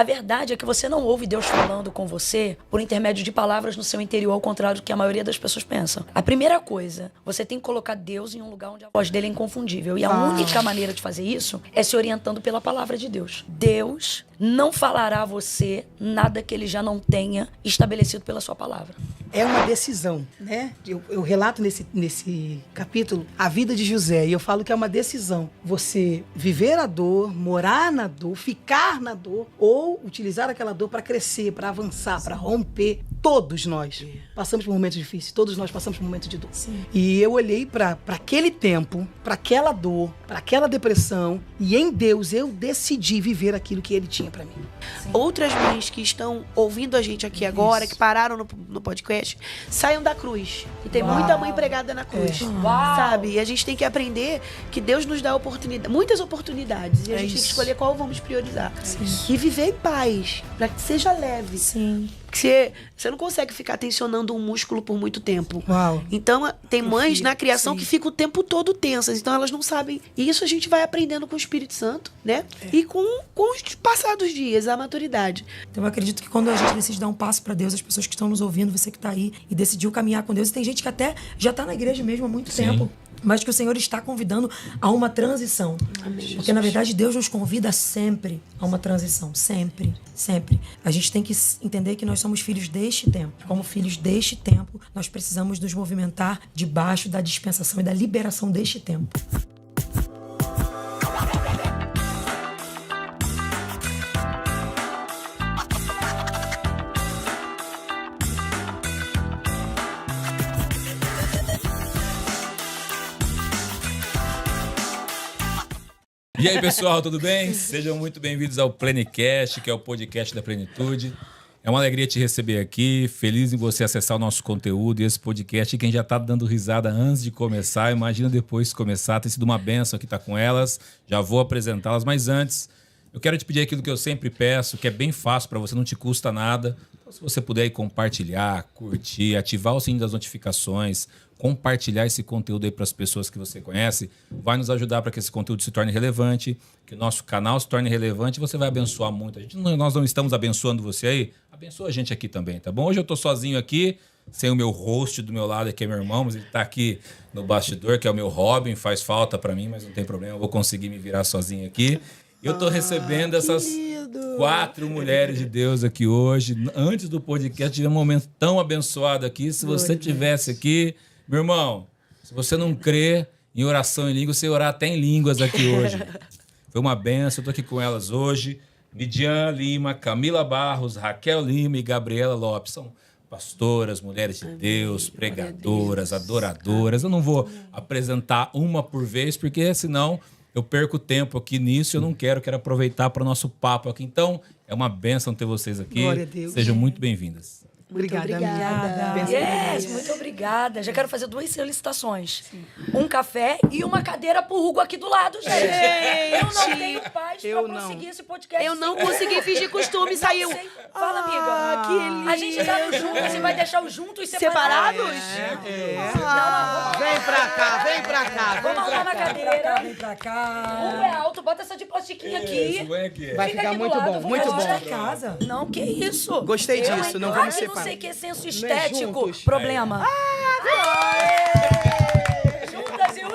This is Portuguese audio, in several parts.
A verdade é que você não ouve Deus falando com você por intermédio de palavras no seu interior, ao contrário do que a maioria das pessoas pensam. A primeira coisa, você tem que colocar Deus em um lugar onde a voz dele é inconfundível. E a única maneira de fazer isso é se orientando pela palavra de Deus. Deus não falará a você nada que ele já não tenha estabelecido pela sua palavra. É uma decisão, né? Eu relato nesse capítulo a vida de José e eu falo que é uma decisão. Você viver a dor, morar na dor, ficar na dor ou utilizar aquela dor para crescer, para avançar, para romper. Todos nós passamos por momentos difíceis, todos nós passamos por momentos de dor. Sim. E eu olhei para aquele tempo, para aquela dor, para aquela depressão e em Deus eu decidi viver aquilo que ele tinha para mim. Sim. Outras mães que estão ouvindo a gente aqui agora, que pararam no podcast, saiam da cruz. E tem muita mãe pregada na cruz, sabe? E a gente tem que aprender que Deus nos dá muitas oportunidades e a gente tem que escolher qual vamos priorizar. Sim. E viver em paz, para que seja leve. Sim. Porque você não consegue ficar tensionando um músculo por muito tempo. Uau. Então, tem mães na criação que ficam o tempo todo tensas. Então, elas não sabem. E isso a gente vai aprendendo com o Espírito Santo, né? E com os passados dias, a maturidade. Então, eu acredito que quando a gente decide dar um passo para Deus, as pessoas que estão nos ouvindo, você que está aí e decidiu caminhar com Deus, e tem gente que até já está na igreja mesmo há muito tempo, mas que o Senhor está convidando a uma transição. Amém. Porque, na verdade, Deus nos convida sempre a uma transição. Sempre, sempre. A gente tem que entender que nós somos filhos deste tempo. Como filhos deste tempo, nós precisamos nos movimentar debaixo da dispensação e da liberação deste tempo. E aí, pessoal, tudo bem? Sejam muito bem-vindos ao Plenicast, que é o podcast da plenitude. É uma alegria te receber aqui, feliz em você acessar o nosso conteúdo e esse podcast. Quem já está dando risada antes de começar, imagina depois de começar. Tem sido uma bênção aqui estar com elas, já vou apresentá-las. Mas antes, eu quero te pedir aquilo que eu sempre peço, que é bem fácil para você, não te custa nada. Então, se você puder aí compartilhar, curtir, ativar o sininho das notificações, compartilhar esse conteúdo aí para as pessoas que você conhece, vai nos ajudar para que esse conteúdo se torne relevante, que o nosso canal se torne relevante e você vai abençoar muito. Nós não estamos abençoando você aí, abençoa a gente aqui também, tá bom? Hoje eu estou sozinho aqui, sem o meu host do meu lado, que é meu irmão, mas ele está aqui no bastidor, que é o meu Robin, faz falta para mim, mas não tem problema, eu vou conseguir me virar sozinho aqui. Eu estou recebendo essas 4 mulheres de Deus aqui hoje. Antes do podcast, tive um momento tão abençoado aqui. Se você estivesse aqui... Meu irmão, se você não crê em oração em línguas, você orar até em línguas aqui hoje. Foi uma benção, eu tô aqui com elas hoje. Midian Lima, Camila Barros, Raquel Lima e Gabriela Lopes. São pastoras, mulheres de Deus, pregadoras, adoradoras. Eu não vou apresentar uma por vez, porque senão eu perco tempo aqui nisso. Eu não quero aproveitar para o nosso papo aqui. Então, é uma benção ter vocês aqui. Glória a Deus. Sejam muito bem-vindas. Obrigada. Muito obrigada. Já quero fazer 2 solicitações. Um café e uma cadeira pro Hugo aqui do lado, gente. Eu não tenho paz pra conseguir esse podcast. Eu não consegui fingir costume, saiu. Fala, amiga. Que lindo. A gente tá juntos, você vai deixar os juntos e separados? Vem pra cá, vem pra cá. Vamos arrumar uma cadeira. Vem pra cá. Hugo é alto, bota essa de plastiquinha aqui. Vai Fica ficar aqui do muito lado, bom, vou muito fazer bom. outra Casa. Não, que isso? Gostei disso, não vamos separar. Não sei que é senso estético. juntos. Problema. Juntas e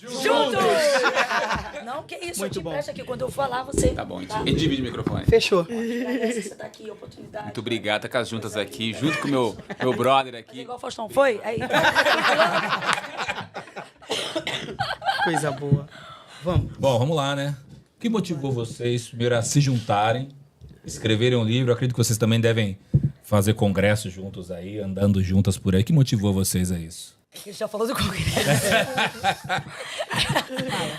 os juntos. Não, que isso? Muito eu te bom. presto aqui. Quando eu falar, você... Tá bom, a gente divide o microfone. Fechou. Agradece você tá aqui, oportunidade. Muito obrigado, tá com as juntas aqui, junto com o meu brother aqui. Igual o Faustão, foi? Aí. Coisa boa. Vamos. Bom, vamos lá, né? O que motivou vocês, primeiro, a se juntarem, escreverem um livro? Eu acredito que vocês também devem fazer congressos juntos aí, andando juntas por aí. O que motivou vocês a isso? Ele já falou do congresso.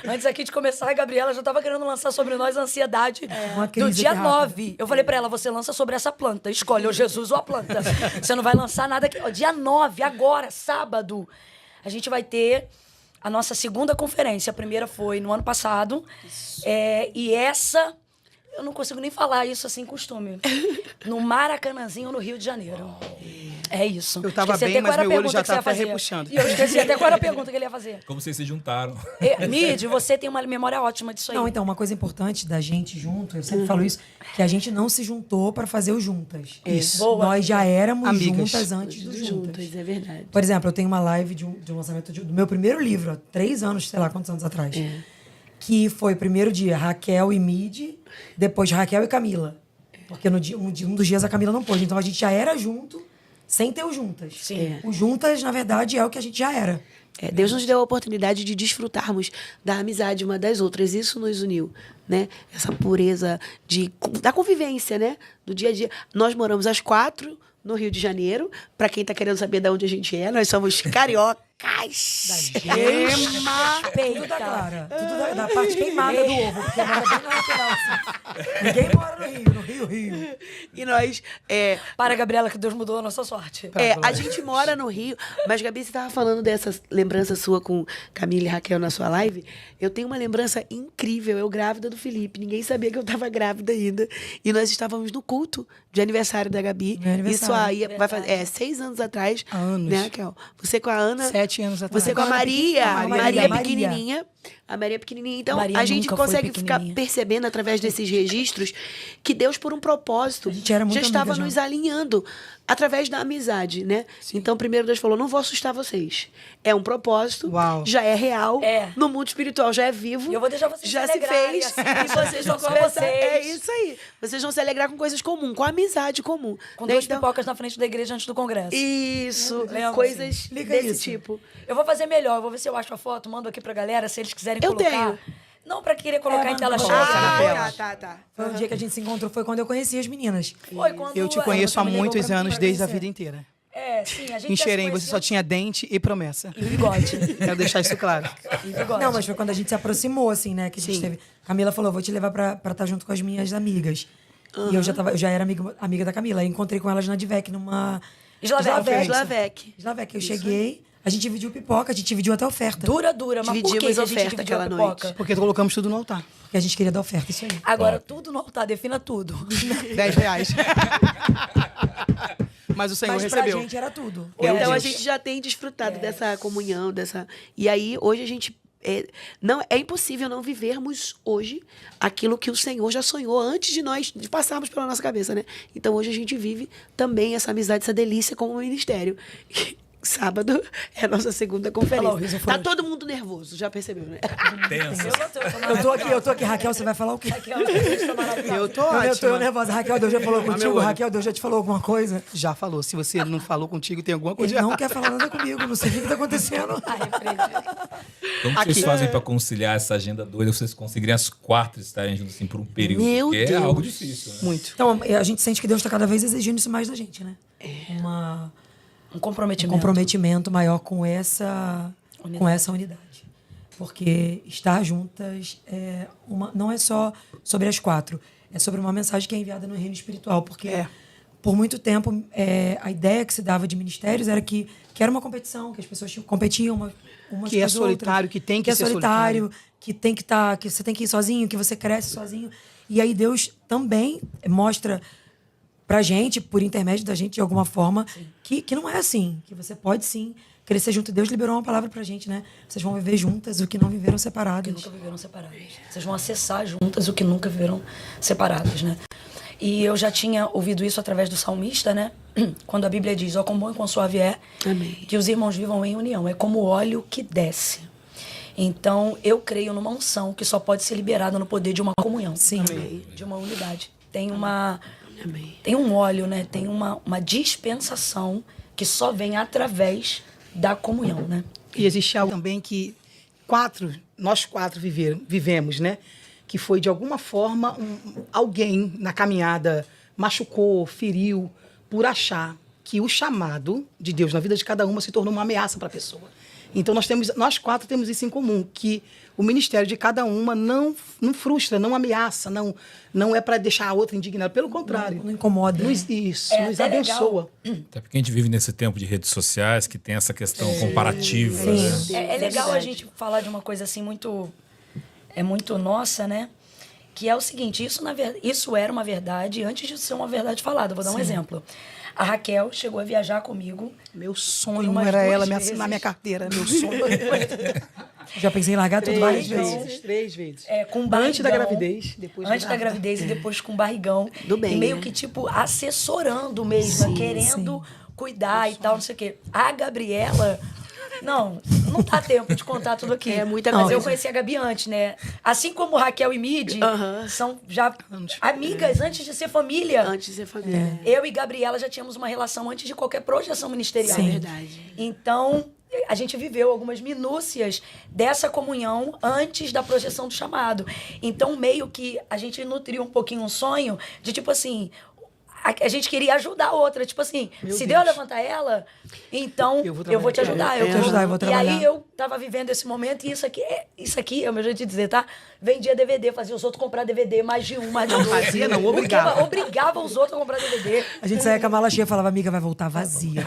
Antes aqui de começar, a Gabriela já estava querendo lançar sobre nós a ansiedade Uma do crise dia aqui rápida. 9. Eu falei pra ela, você lança sobre essa planta. Escolhe ou Jesus ou a planta. Você não vai lançar nada aqui. Ó, dia 9, agora, sábado, a gente vai ter a nossa segunda conferência. A primeira foi no ano passado. E essa... Eu não consigo nem falar isso assim, costume. No Maracanãzinho, no Rio de Janeiro. É isso. Eu tava Esqueci bem, até mas qual era meu a olho pergunta já que você tá ia até fazer. repuxando. E eu esqueci até qual era a pergunta que ele ia fazer. Como vocês se juntaram. Mid, você tem uma memória ótima disso aí. Não, então, uma coisa importante da gente junto, eu sempre falo isso, que a gente não se juntou para fazer o Juntas. Isso. Boa. Nós já éramos Amigas. juntas antes do Juntas. Juntas, é verdade. Por exemplo, eu tenho uma live de um lançamento do meu primeiro livro, há 3 anos, sei lá quantos anos atrás. Que foi primeiro dia Raquel e Mid, depois Raquel e Camila. Porque um dos dias a Camila não pôde. Então a gente já era junto, sem ter o Juntas. Sim. O Juntas, na verdade, é o que a gente já era. Deus nos deu a oportunidade de desfrutarmos da amizade uma das outras. Isso nos uniu, né? Essa pureza da convivência, né? Do dia a dia. Nós moramos às 4 no Rio de Janeiro. Para quem tá querendo saber de onde a gente é, nós somos cariocas. Tudo da Clara. Tudo da parte queimada do ovo. Porque mora bem na lateral, assim. Ninguém mora no Rio. E nós... Para, Gabriela, que Deus mudou a nossa sorte. a gente mora no Rio, mas, Gabi, você estava falando dessa lembrança sua com Camila e Raquel na sua live. Eu tenho uma lembrança incrível. Eu grávida do Felipe. Ninguém sabia que eu estava grávida ainda. E nós estávamos no culto de aniversário da Gabi. Meu aniversário. Isso aí vai fazer 6 anos atrás. Há anos. Né, Raquel? Você com a Ana. 7 anos atrás. Você com a Maria. A Maria Maria. pequenininha. A Maria pequenininha. Então, Maria a gente nunca foi consegue ficar pequenininha. percebendo através desses registros que Deus, por um propósito, A gente era muito já estava amiga, nos já. alinhando através da amizade, né? Então, primeiro Deus falou, não vou assustar vocês. É um propósito, Uau. já é real, É. no mundo espiritual já é vivo. E eu vou deixar vocês já se se alegrarem, fez. assim, E vocês vão com começar. vocês. É isso aí. Vocês vão se alegrar com coisas comuns, com amizade comum. Com né? 2 Então, pipocas na frente da igreja antes do congresso. isso, Lembra, coisas Explica desse isso. tipo. Eu vou fazer melhor, eu vou ver se eu acho a foto, mando aqui pra galera, se eles quiserem Eu colocar. tenho. Não pra querer colocar em tela manda cheia. colocar na tela. tá. Foi o dia que a gente se encontrou, foi quando eu conheci as meninas. Foi quando Eu te ela conheço há me levou muitos pra- anos, pra desde a conhecer. vida inteira. É, sim, a gente Em já se Xerém, você conhecia- só tinha dente e promessa. E o bigode. Quero deixar isso claro. E o bigode. Não, mas foi quando a gente se aproximou, assim, né? Que a gente Sim. teve. Camila falou, vou te levar pra estar junto com as minhas amigas. E eu já era amiga da Camila. Aí encontrei com elas na Divec, numa... Slavec. Slavec. Eu cheguei, a gente dividiu pipoca, a gente dividiu até oferta. Dura, mas por que Dividimos que a gente oferta dividiu a aquela pipoca? noite. Porque colocamos tudo no altar. Porque a gente queria dar oferta, isso aí. Agora, tudo no altar, defina tudo. R$10. Mas o Senhor Mas pra recebeu. gente era tudo. Então a gente já tem desfrutado dessa comunhão, dessa. E aí hoje a gente não é impossível não vivermos hoje aquilo que o Senhor já sonhou antes de nós de passarmos pela nossa cabeça, né? Então hoje a gente vive também essa amizade, essa delícia como ministério. Sábado é a nossa segunda conferência. Olha lá o riso Tá frouxo. todo mundo nervoso, já percebeu, né? Tensa. Eu tô aqui, Raquel, você vai falar o quê? Eu tô Não, eu tô ótima. nervosa. Raquel, Deus já falou meu contigo? olho. Raquel, Deus já te falou alguma coisa? Já falou. Se você não falou contigo, tem alguma coisa Ele não errada. quer falar nada comigo, não sei o que tá acontecendo. Como vocês fazem pra conciliar essa agenda doida? Vocês conseguirem as 4 estarem juntos assim por um período? Meu Porque é Deus. algo difícil, né? Muito. Então, a gente sente que Deus tá cada vez exigindo isso mais da gente, né? Um Um comprometimento. comprometimento maior com essa unidade. Porque estar juntas não é só sobre as 4, é sobre uma mensagem que é enviada no reino espiritual. Porque por muito tempo a ideia que se dava de ministérios era que era uma competição, que as pessoas competiam umas Que com é as solitário, outras, que tem que é ser solitário, que você tem que ir sozinho, que você cresce sozinho. E aí Deus também mostra pra gente, por intermédio da gente, de alguma forma, que não é assim. Que você pode, sim, crescer junto. Deus liberou uma palavra pra gente, né? Vocês vão viver juntas o que não viveram separadas. Que nunca viveram separadas. Vocês vão acessar juntas o que nunca viveram separadas, né? E eu já tinha ouvido isso através do salmista, né? Quando a Bíblia diz, ó, quão bom e quão suave é que os irmãos vivam em união. É como o óleo que desce. Então, eu creio numa unção que só pode ser liberada no poder de uma comunhão. Sim. De uma unidade. Tem um óleo, né? Tem uma dispensação que só vem através da comunhão, né? E existe algo também que nós quatro vivemos, né? Que foi, de alguma forma, alguém na caminhada machucou, feriu, por achar que o chamado de Deus na vida de cada uma se tornou uma ameaça para a pessoa. Então, nós 4 temos isso em comum, que o ministério de cada uma não frustra, não ameaça, não é para deixar a outra indignada. Pelo contrário. Não incomoda. Nos até abençoa. Até porque a gente vive nesse tempo de redes sociais que tem essa questão comparativa. É legal a gente falar de uma coisa assim muito nossa, né? Que é o seguinte, isso era uma verdade antes de ser uma verdade falada. Vou dar um exemplo. A Raquel chegou a viajar comigo. Meu sonho umas era ela duas me vezes. assinar minha carteira. Meu sonho. Já pensei em largar tudo várias vezes. Três vezes. Com barrigão. Antes da gravidez, depois Antes da gravidez e depois com barrigão. Do bem, e meio né? que, tipo, assessorando mesmo, querendo cuidar e tal, não sei o quê. A Gabriela... Não dá tempo de contar tudo aqui. É muita Mas coisa. eu conheci a Gabi antes, né? Assim como Raquel e Midi são já amigas antes de ser família. Antes de ser família. Eu e Gabriela já tínhamos uma relação antes de qualquer projeção ministerial. É verdade. Então, a gente viveu algumas minúcias dessa comunhão antes da projeção do chamado. Então, meio que a gente nutriu um pouquinho um sonho de, tipo assim... A gente queria ajudar a outra. Tipo assim, se Deus levantar ela, então eu vou te ajudar. Eu vou te ajudar, eu vou E trabalhar. aí eu tava vivendo esse momento e isso aqui é o meu jeito de dizer, tá? Vendia DVD, fazia os outros comprar DVD, mais de um, mais de dois. Fazia, não, obrigava. Obrigava os outros a comprar DVD. A gente saía com a mala cheia e falava, amiga, vai voltar vazia.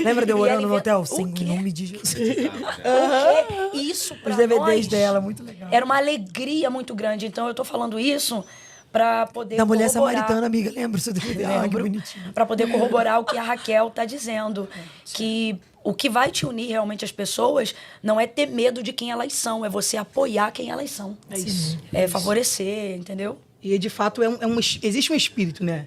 Lembra de eu E orando ela no hotel? inventa- Sim, o quê? em nome de Jesus. Porque isso pra Os DVDs nós dela, muito legal. era uma alegria muito grande. Então eu tô falando isso pra poder Da mulher corroborar. samaritana, amiga, lembra o seu DVD? Ah, que Lembro, bonitinho. pra poder corroborar o que a Raquel tá dizendo. Que o que vai te unir realmente às pessoas não é ter medo de quem elas são, é você apoiar quem elas são. É isso. É favorecer, entendeu? E, de fato, existe um espírito, né?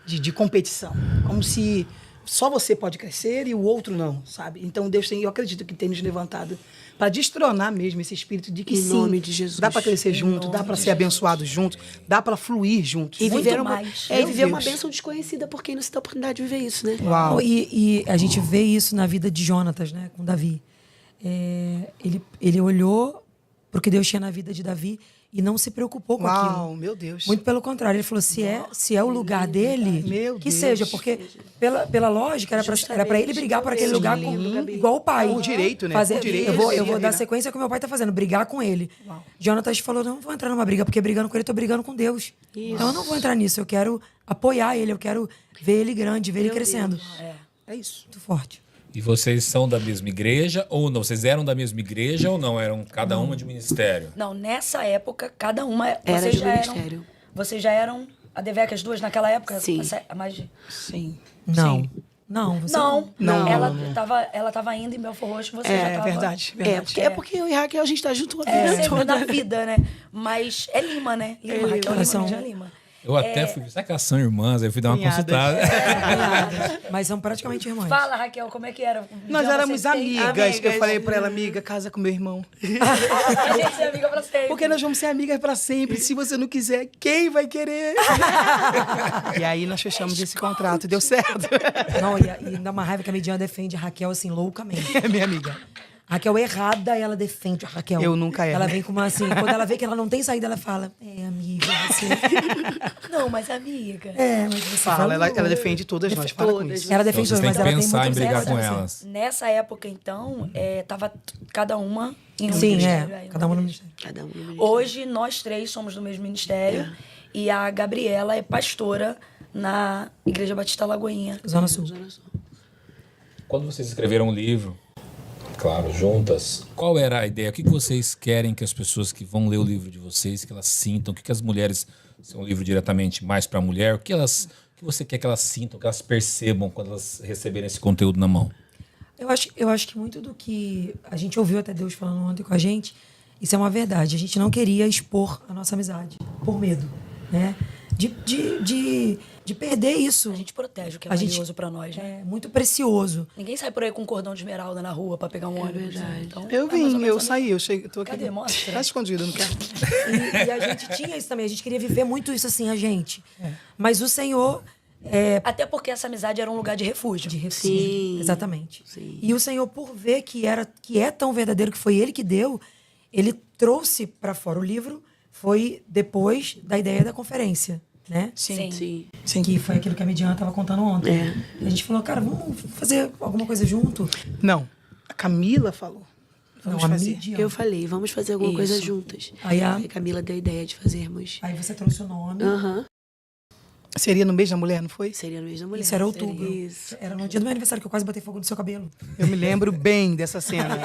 De competição. Como se só você pode crescer e o outro não, sabe? Então, eu acredito que tem nos levantado para destronar mesmo esse espírito de que Em sim, nome de Jesus. dá para crescer junto, dá para ser abençoado junto, dá para fluir junto. E Muito viver mais. e Meu viver uma Deus. bênção desconhecida por quem não se dá a oportunidade de viver isso, né? Uau. E a gente vê isso na vida de Jonatas, né, com Davi. Ele olhou pro que Deus tinha na vida de Davi e não se preocupou com Uau, aquilo. meu Deus. Muito pelo contrário, ele falou, se é o lugar dele, Meu que Deus. seja, porque pela lógica era pra ele brigar por aquele lugar igual o pai. Por direito, né? Fazer, Por direito, eu vou ele dar virar. sequência ao que meu pai tá fazendo, brigar com ele. Jonatas falou, não vou entrar numa briga, porque brigando com ele, eu tô brigando com Deus. Então eu não vou entrar nisso, eu quero apoiar ele, eu quero ver ele grande, ver ele crescendo. É isso. Muito forte. E vocês são da mesma igreja ou não? Vocês eram da mesma igreja ou não? Eram cada uma de ministério? Não, nessa época, cada uma... Era vocês de já ministério. eram, vocês já eram a Devec, as duas naquela época? Sim. A mais de... Sim. Não. Sim. Não, você Não, Não, ela, não. Ela tava indo em Belfort Roxo, você já É tava... verdade, verdade. É porque eu e Raquel, a gente tá junto a vida Sempre toda. na vida, né? Mas é Lima, né? Lima, Raquel Elas Lima, são- já Lima. Eu até fui. Será que elas são irmãs? Aí eu fui dar uma Cunhadas. consultada. Mas são praticamente irmãs. Fala, Raquel, como é que era? Nós Já éramos vocês têm- amigas. Eu falei pra ela, amiga, casa com meu irmão. A gente é amiga pra sempre. Porque nós vamos ser amigas pra sempre. Se você não quiser, quem vai querer? E aí nós fechamos esse contrato. Deu certo. Não, e dá uma raiva que a Midian defende a Raquel assim, loucamente. É minha amiga. A Raquel errada, ela defende a Raquel. Eu nunca erro. Ela vem com uma assim, quando ela vê que ela não tem saída, ela fala: amiga, você. Não, mas amiga. Mas você Fala, ela falou. defende todas nós. Para com isso. Ela Então defende vocês todas, têm mas que ela tem pensar em muito brigar zelo, com né? elas. Nessa época, então, tava cada uma em um Sim, ministério. aí, cada uma no ministério. Cada um no ministério. Hoje, nós três somos do mesmo ministério. E a Gabriela é pastora na Igreja Batista Lagoinha. Zona Sul. Quando vocês escreveram um livro, claro, juntas, qual era a ideia? O que vocês querem que as pessoas que vão ler o livro de vocês, que elas sintam? O que as mulheres, se é um livro diretamente mais para a mulher, o que você quer que elas sintam, que elas percebam quando elas receberem esse conteúdo na mão? Eu acho que muito do que a gente ouviu até Deus falando ontem com a gente, isso é uma verdade. A gente não queria expor a nossa amizade, por medo, né? De perder isso. A gente protege o que é A gente- valioso pra nós, né? É muito precioso. Ninguém sai por aí com um cordão de esmeralda na rua pra pegar um ônibus. verdade. Né? Então, Eu é mais ou vim, menos eu a saí, eu cheguei, tô aqui. Cadê? Mostra. Tá escondido, não quero. E a gente tinha isso também. A gente queria viver muito isso assim, a gente. Mas o Senhor... Até porque essa amizade era um lugar de refúgio. De refúgio. Sim. Exatamente. Sim. E o Senhor, por ver que é tão verdadeiro, que foi Ele que deu, Ele trouxe para fora. O livro foi depois da ideia da conferência, né? Sim. Sim. Que foi aquilo que a Midian estava contando ontem. É. E a gente falou, cara, vamos fazer alguma coisa junto? Não, a Camila falou. Vamos Não, a fazer. Midian. Eu falei, vamos fazer alguma coisa Isso. juntas. Aí a- Camila deu a ideia de fazermos. Aí você trouxe o nome. Aham. Seria no mês da mulher, não foi? Seria no mês da mulher. Isso era outubro. Isso. Era no dia do meu aniversário que eu quase botei fogo no seu cabelo. Eu me lembro bem dessa cena.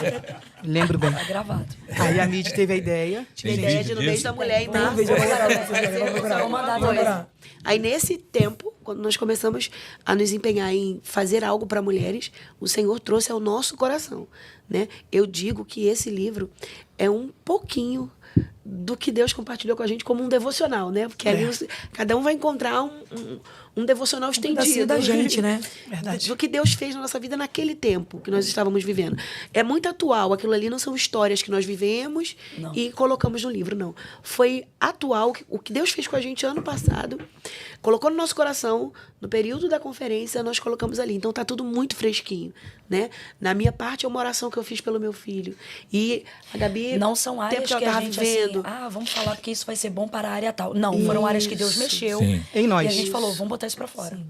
Lembro bem. Tá gravado. Aí a Mid teve a ideia. Tive a Tem ideia vídeo de no mês disso? da mulher em março. Vou mandar depois. Aí nesse tempo, quando nós começamos a nos empenhar em fazer algo para mulheres, o Senhor trouxe ao nosso coração, né? Eu digo que esse livro é um pouquinho do que Deus compartilhou com a gente como um devocional, né? Porque ali cada um vai encontrar um devocional estendido da gente, né? Verdade. do que Deus fez na nossa vida naquele tempo que nós estávamos vivendo. É muito atual. Aquilo ali não são histórias que nós vivemos e colocamos no livro, não. Foi atual o que Deus fez com a gente ano passado, colocou no nosso coração, no período da conferência, nós colocamos ali. Então tá tudo muito fresquinho, né? Na minha parte é uma oração que eu fiz pelo meu filho. E a Gabi, Não são áreas tempo que ela a tava gente, vivendo, assim, vamos falar porque isso vai ser bom para a área tal. Não, foram áreas que Deus mexeu. Sim. Em nós. E a gente falou, vamos botar isso pra fora.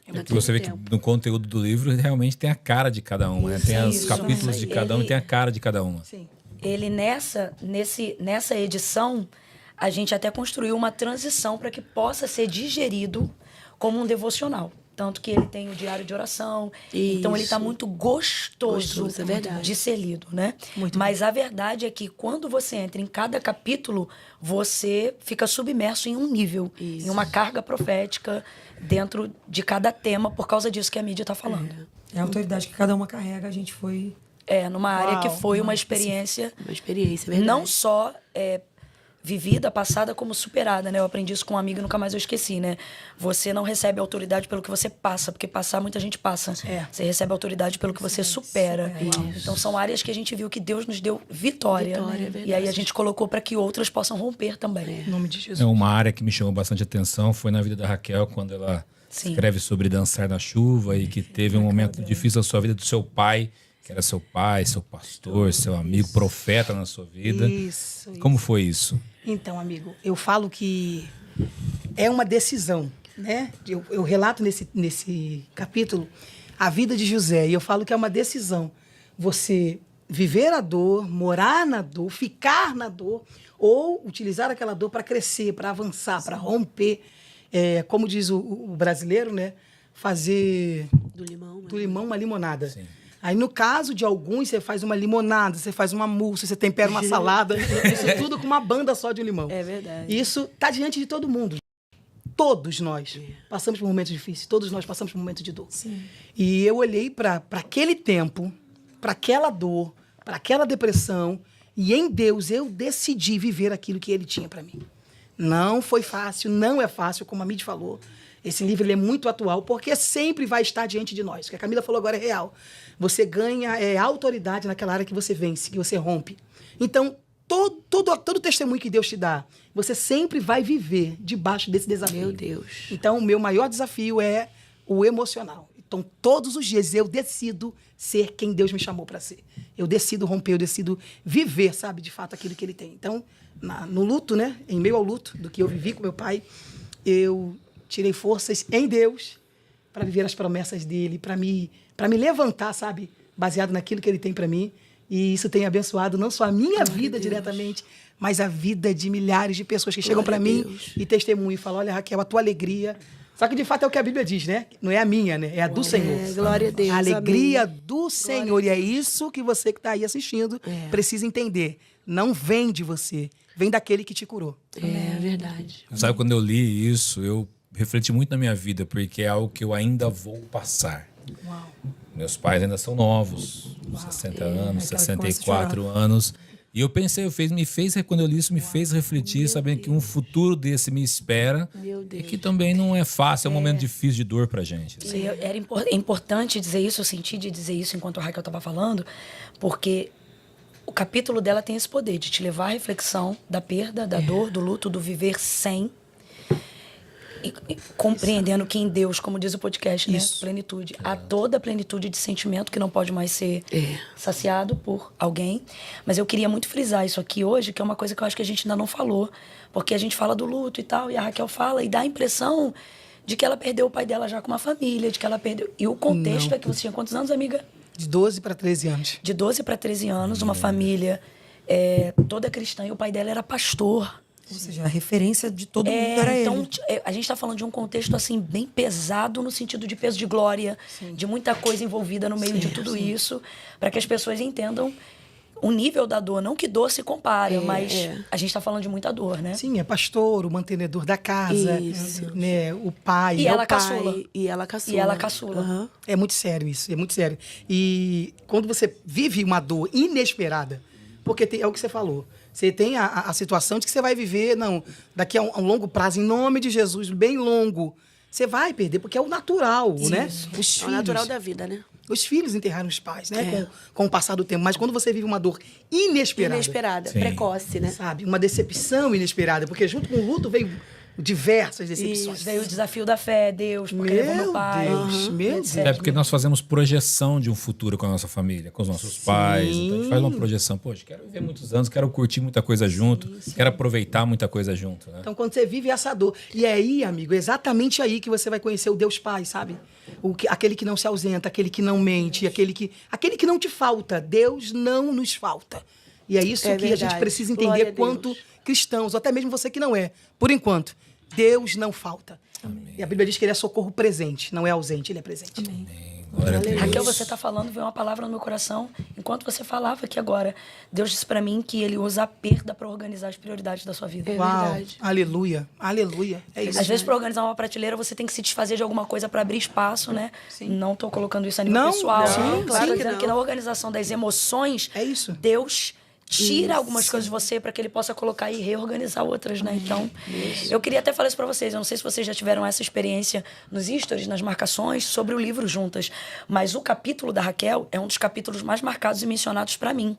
Porque você vê que no conteúdo do livro realmente tem a cara de cada uma, né? Tem os capítulos de cada um e tem a cara de cada uma. Sim. Ele nessa edição, a gente até construiu uma transição para que possa ser digerido como um devocional. Tanto que ele tem o diário de oração. Então ele está Isso. muito gostoso Gostoso, é verdade. de ser lido, né? Muito Mas a verdade é que quando você entra em cada capítulo, você fica submerso em um nível, em uma carga profética dentro de cada tema, por causa disso que a mídia está falando. É a autoridade que cada uma carrega, a gente foi... Numa área que Uau, foi uma experiência uma experiência, verdade. não só vivida, passada, como superada, né? Eu aprendi isso com um amigo e nunca mais eu esqueci, né? Você não recebe autoridade pelo que você passa, porque passar muita gente passa. Você recebe autoridade pelo que você supera. Então são áreas que a gente viu que Deus nos deu vitória. Vitória, Né? é verdade. E aí a gente colocou para que outras possam romper também. Em nome de Jesus. É uma área que me chamou bastante atenção foi na vida da Raquel, quando ela Sim. escreve sobre dançar na chuva e que teve um momento difícil na sua vida do seu pai, que era seu pai, seu pastor, seu amigo, profeta na sua vida. Isso. Como foi isso? Então, amigo, eu falo que é uma decisão, né? Eu relato nesse capítulo a vida de José e eu falo que é uma decisão. Você viver a dor, morar na dor, ficar na dor ou utilizar aquela dor para crescer, para avançar, para romper. Como diz o brasileiro, né? Fazer Do limão. do limão uma limonada. Sim. Aí, no caso de alguns, você faz uma limonada, você faz uma mousse, você tempera uma salada, isso tudo com uma banda só de limão. É verdade. Isso está diante de todo mundo. Todos nós passamos por momentos difíceis, todos nós passamos por momentos de dor. Sim. E eu olhei para aquele tempo, para aquela dor, para aquela depressão, e em Deus eu decidi viver aquilo que Ele tinha para mim. Não foi fácil, não é fácil, como a Mid falou. Esse livro ele é muito atual, porque sempre vai estar diante de nós. O que a Camila falou agora é real. Você ganha autoridade naquela área que você vence, que você rompe. Então, todo testemunho que Deus te dá, você sempre vai viver debaixo desse desafio. Meu Deus. Então, o meu maior desafio é o emocional. Então, todos os dias eu decido ser quem Deus me chamou para ser. Eu decido romper, eu decido viver, sabe, de fato, aquilo que Ele tem. Então, no luto, né, em meio ao luto do que eu vivi com meu pai, eu tirei forças em Deus para viver as promessas dele, para me levantar, sabe, baseado naquilo que Ele tem para mim. E isso tem abençoado não só a minha vida diretamente, mas a vida de milhares de pessoas que chegam para mim e testemunham e falam: olha, Raquel, a tua alegria. Só que de fato é o que a Bíblia diz, né? Não é a minha, né? É a do Senhor. Glória a Deus. A alegria amém. do Senhor. E é isso que você que está aí assistindo precisa entender. Não vem de você, vem daquele que te curou. É verdade. Sabe, quando eu li isso, eu refleti muito na minha vida, porque é algo que eu ainda vou passar. Uau. Meus pais ainda são novos, 60 anos, 64 anos. E eu pensei, quando eu li isso, me fez refletir, sabendo que um futuro desse me espera. Meu Deus. E que também não é fácil, é um momento difícil de dor pra gente. É importante dizer isso, eu senti de dizer isso enquanto a Raquel estava falando, porque o capítulo dela tem esse poder de te levar à reflexão da perda, da dor, do luto, do viver sem. E compreendendo que em Deus, como diz o podcast, né? Plenitude. Há toda a plenitude de sentimento que não pode mais ser saciado por alguém. Mas eu queria muito frisar isso aqui hoje, que é uma coisa que eu acho que a gente ainda não falou. Porque a gente fala do luto e tal, e a Raquel fala, e dá a impressão de que ela perdeu o pai dela já com uma família, de que ela perdeu... E o contexto é que você tinha quantos anos, amiga? De 12 para 13 anos. De 12 para 13 anos, uma família toda cristã, e o pai dela era pastor. Ou seja, a referência de todo mundo era então, ele. a gente está falando de um contexto assim bem pesado no sentido de peso de glória, de muita coisa envolvida no meio de tudo isso, para que as pessoas entendam o nível da dor. Não que dor se compare, mas a gente está falando de muita dor, né? Sim, é pastor, o mantenedor da casa, né? O pai. E é ela o pai. caçula. E ela caçula. E ela caçula. É muito sério isso, é muito sério. E quando você vive uma dor inesperada, porque é o que você falou, você tem a situação de que você vai viver, daqui a um longo prazo, em nome de Jesus, bem longo, você vai perder, porque é o natural, né? Os É o natural da vida, né? Os filhos enterraram os pais, né? Com o passar do tempo. Mas quando você vive uma dor inesperada. Inesperada, Sim. precoce, né? Sabe? Uma decepção inesperada. Porque junto com o luto veio diversas decepções. Veio o desafio da fé, Deus, porque levou meu pai. Meu Deus. É porque nós fazemos projeção de um futuro com a nossa família, com os nossos pais. Então a gente faz uma projeção. Poxa, quero viver muitos anos, quero curtir muita coisa junto, quero aproveitar muita coisa junto, né? Então, quando você vive essa dor. E é aí, amigo, é exatamente aí que você vai conhecer o Deus Pai, sabe? Aquele que não se ausenta, aquele que não mente, aquele que não te falta. Deus não nos falta. E é isso que a gente verdade. precisa Glória entender a quanto Deus. cristãos, ou até mesmo você que não é. Por enquanto, Deus não falta. Amém. E a Bíblia diz que ele é socorro presente, não é ausente, ele é presente. Amém. Glória a Deus. Raquel, você está falando, veio uma palavra no meu coração. Enquanto você falava aqui agora, Deus disse para mim que ele usa a perda para organizar as prioridades da sua vida. Uau, verdade. aleluia, aleluia. É isso. Às vezes, para organizar uma prateleira, você tem que se desfazer de alguma coisa para abrir espaço, né? Não estou colocando isso a nível Não, pessoal. sim, Claro, sim. dizendo que na organização das emoções, É isso. Deus tira algumas coisas de você para que ele possa colocar e reorganizar outras, né? Então, eu queria até falar isso para vocês. Eu não sei se vocês já tiveram essa experiência nos stories, nas marcações, sobre o livro Juntas. Mas o capítulo da Raquel é um dos capítulos mais marcados e mencionados para mim.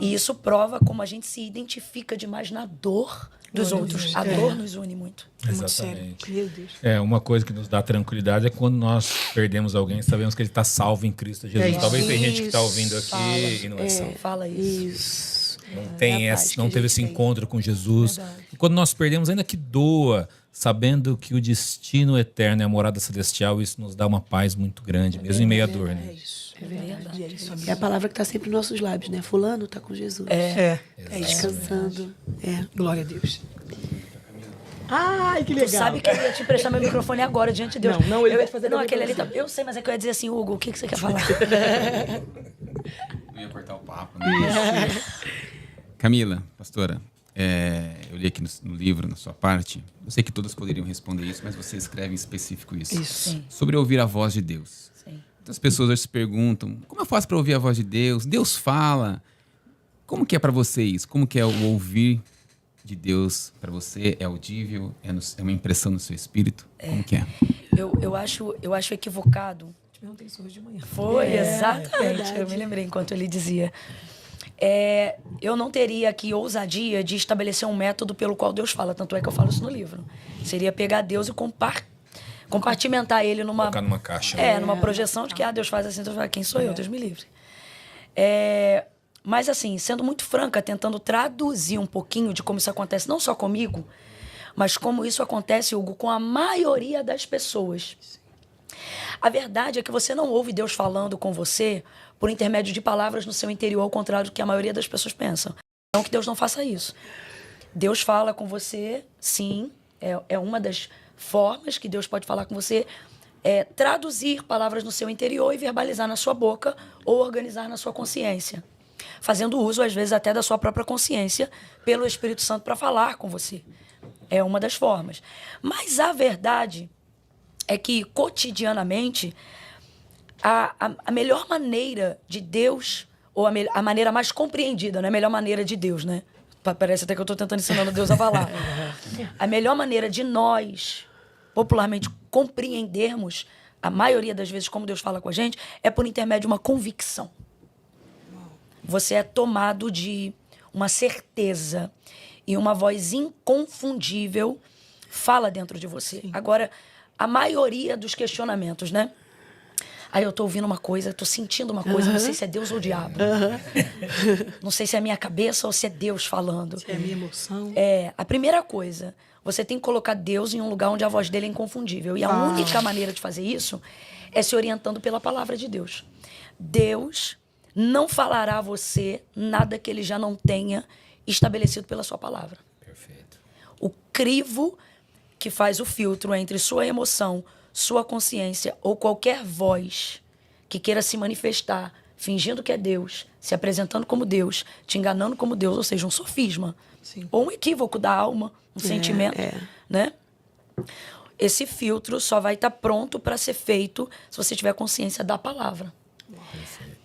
E isso prova como a gente se identifica demais na dor dos outros. A dor nos une muito. Exatamente. Meu Deus. Uma coisa que nos dá tranquilidade é quando nós perdemos alguém, sabemos que ele está salvo em Cristo Jesus. isso. Talvez tem gente que está ouvindo aqui e não é salvo. Fala isso. Isso. Não teve esse encontro com Jesus. E quando nós perdemos, ainda que doa, sabendo que o destino eterno é a morada celestial, isso nos dá uma paz muito grande, mesmo em meio à dor, né? É verdade. É a palavra que está sempre nos nossos lábios, né? Fulano está com Jesus. É. Descansando. Glória a Deus. Ai, que legal. Tu sabe que eu ia te emprestar meu microfone agora, diante de Deus. Não, ele vai fazer Não, também aquele pra ali tá... Eu sei, mas é que eu ia dizer assim, Hugo, o que você quer falar? Não ia cortar o papo, né? Camila, pastora, eu li aqui no livro, na sua parte, eu sei que todas poderiam responder isso, mas você escreve em específico isso. Sim. Sobre ouvir a voz de Deus. Sim. As pessoas hoje se perguntam, como eu faço para ouvir a voz de Deus? Deus fala. Como que é para vocês? Como que é o ouvir de Deus para você? É audível? É uma impressão no seu espírito? Como que é? Eu acho equivocado. Te perguntei isso hoje de manhã. Foi, exatamente. Eu me lembrei enquanto ele dizia. Eu não teria aqui ousadia de estabelecer um método pelo qual Deus fala. Tanto é que eu falo isso no livro. Seria pegar Deus e compartimentar ele numa... Colocar numa caixa. Numa projeção de que Deus faz assim, Deus faz. Quem sou eu? Deus me livre. Mas assim, sendo muito franca, tentando traduzir um pouquinho de como isso acontece, não só comigo, mas como isso acontece, Hugo, com a maioria das pessoas. A verdade é que você não ouve Deus falando com você por intermédio de palavras no seu interior, ao contrário do que a maioria das pessoas pensam. Não que Deus não faça isso. Deus fala com você, sim, é uma das formas que Deus pode falar com você, traduzir palavras no seu interior e verbalizar na sua boca ou organizar na sua consciência. Fazendo uso, às vezes, até da sua própria consciência pelo Espírito Santo para falar com você. É uma das formas. Mas a verdade é que, cotidianamente, a melhor maneira de Deus, ou a maneira mais compreendida, não é a melhor maneira de Deus, né? Parece até que eu estou tentando ensinando Deus a falar. A melhor maneira de nós, popularmente, compreendermos, a maioria das vezes, como Deus fala com a gente, é por intermédio de uma convicção. Você é tomado de uma certeza e uma voz inconfundível fala dentro de você. Sim. Agora, a maioria dos questionamentos, né? Aí eu tô ouvindo uma coisa, tô sentindo uma coisa, não sei se é Deus ou o diabo. Não sei se é a minha cabeça ou se é Deus falando. Se é a minha emoção. A primeira coisa, você tem que colocar Deus em um lugar onde a voz dele é inconfundível. E a única maneira de fazer isso é se orientando pela palavra de Deus. Deus não falará a você nada que ele já não tenha estabelecido pela sua palavra. Perfeito. O crivo que faz o filtro entre sua emoção, sua consciência ou qualquer voz que queira se manifestar fingindo que é Deus, se apresentando como Deus, te enganando como Deus, ou seja, um sofisma. Sim. Ou um equívoco da alma, um sentimento, né? Esse filtro só vai estar pronto para ser feito se você tiver consciência da palavra.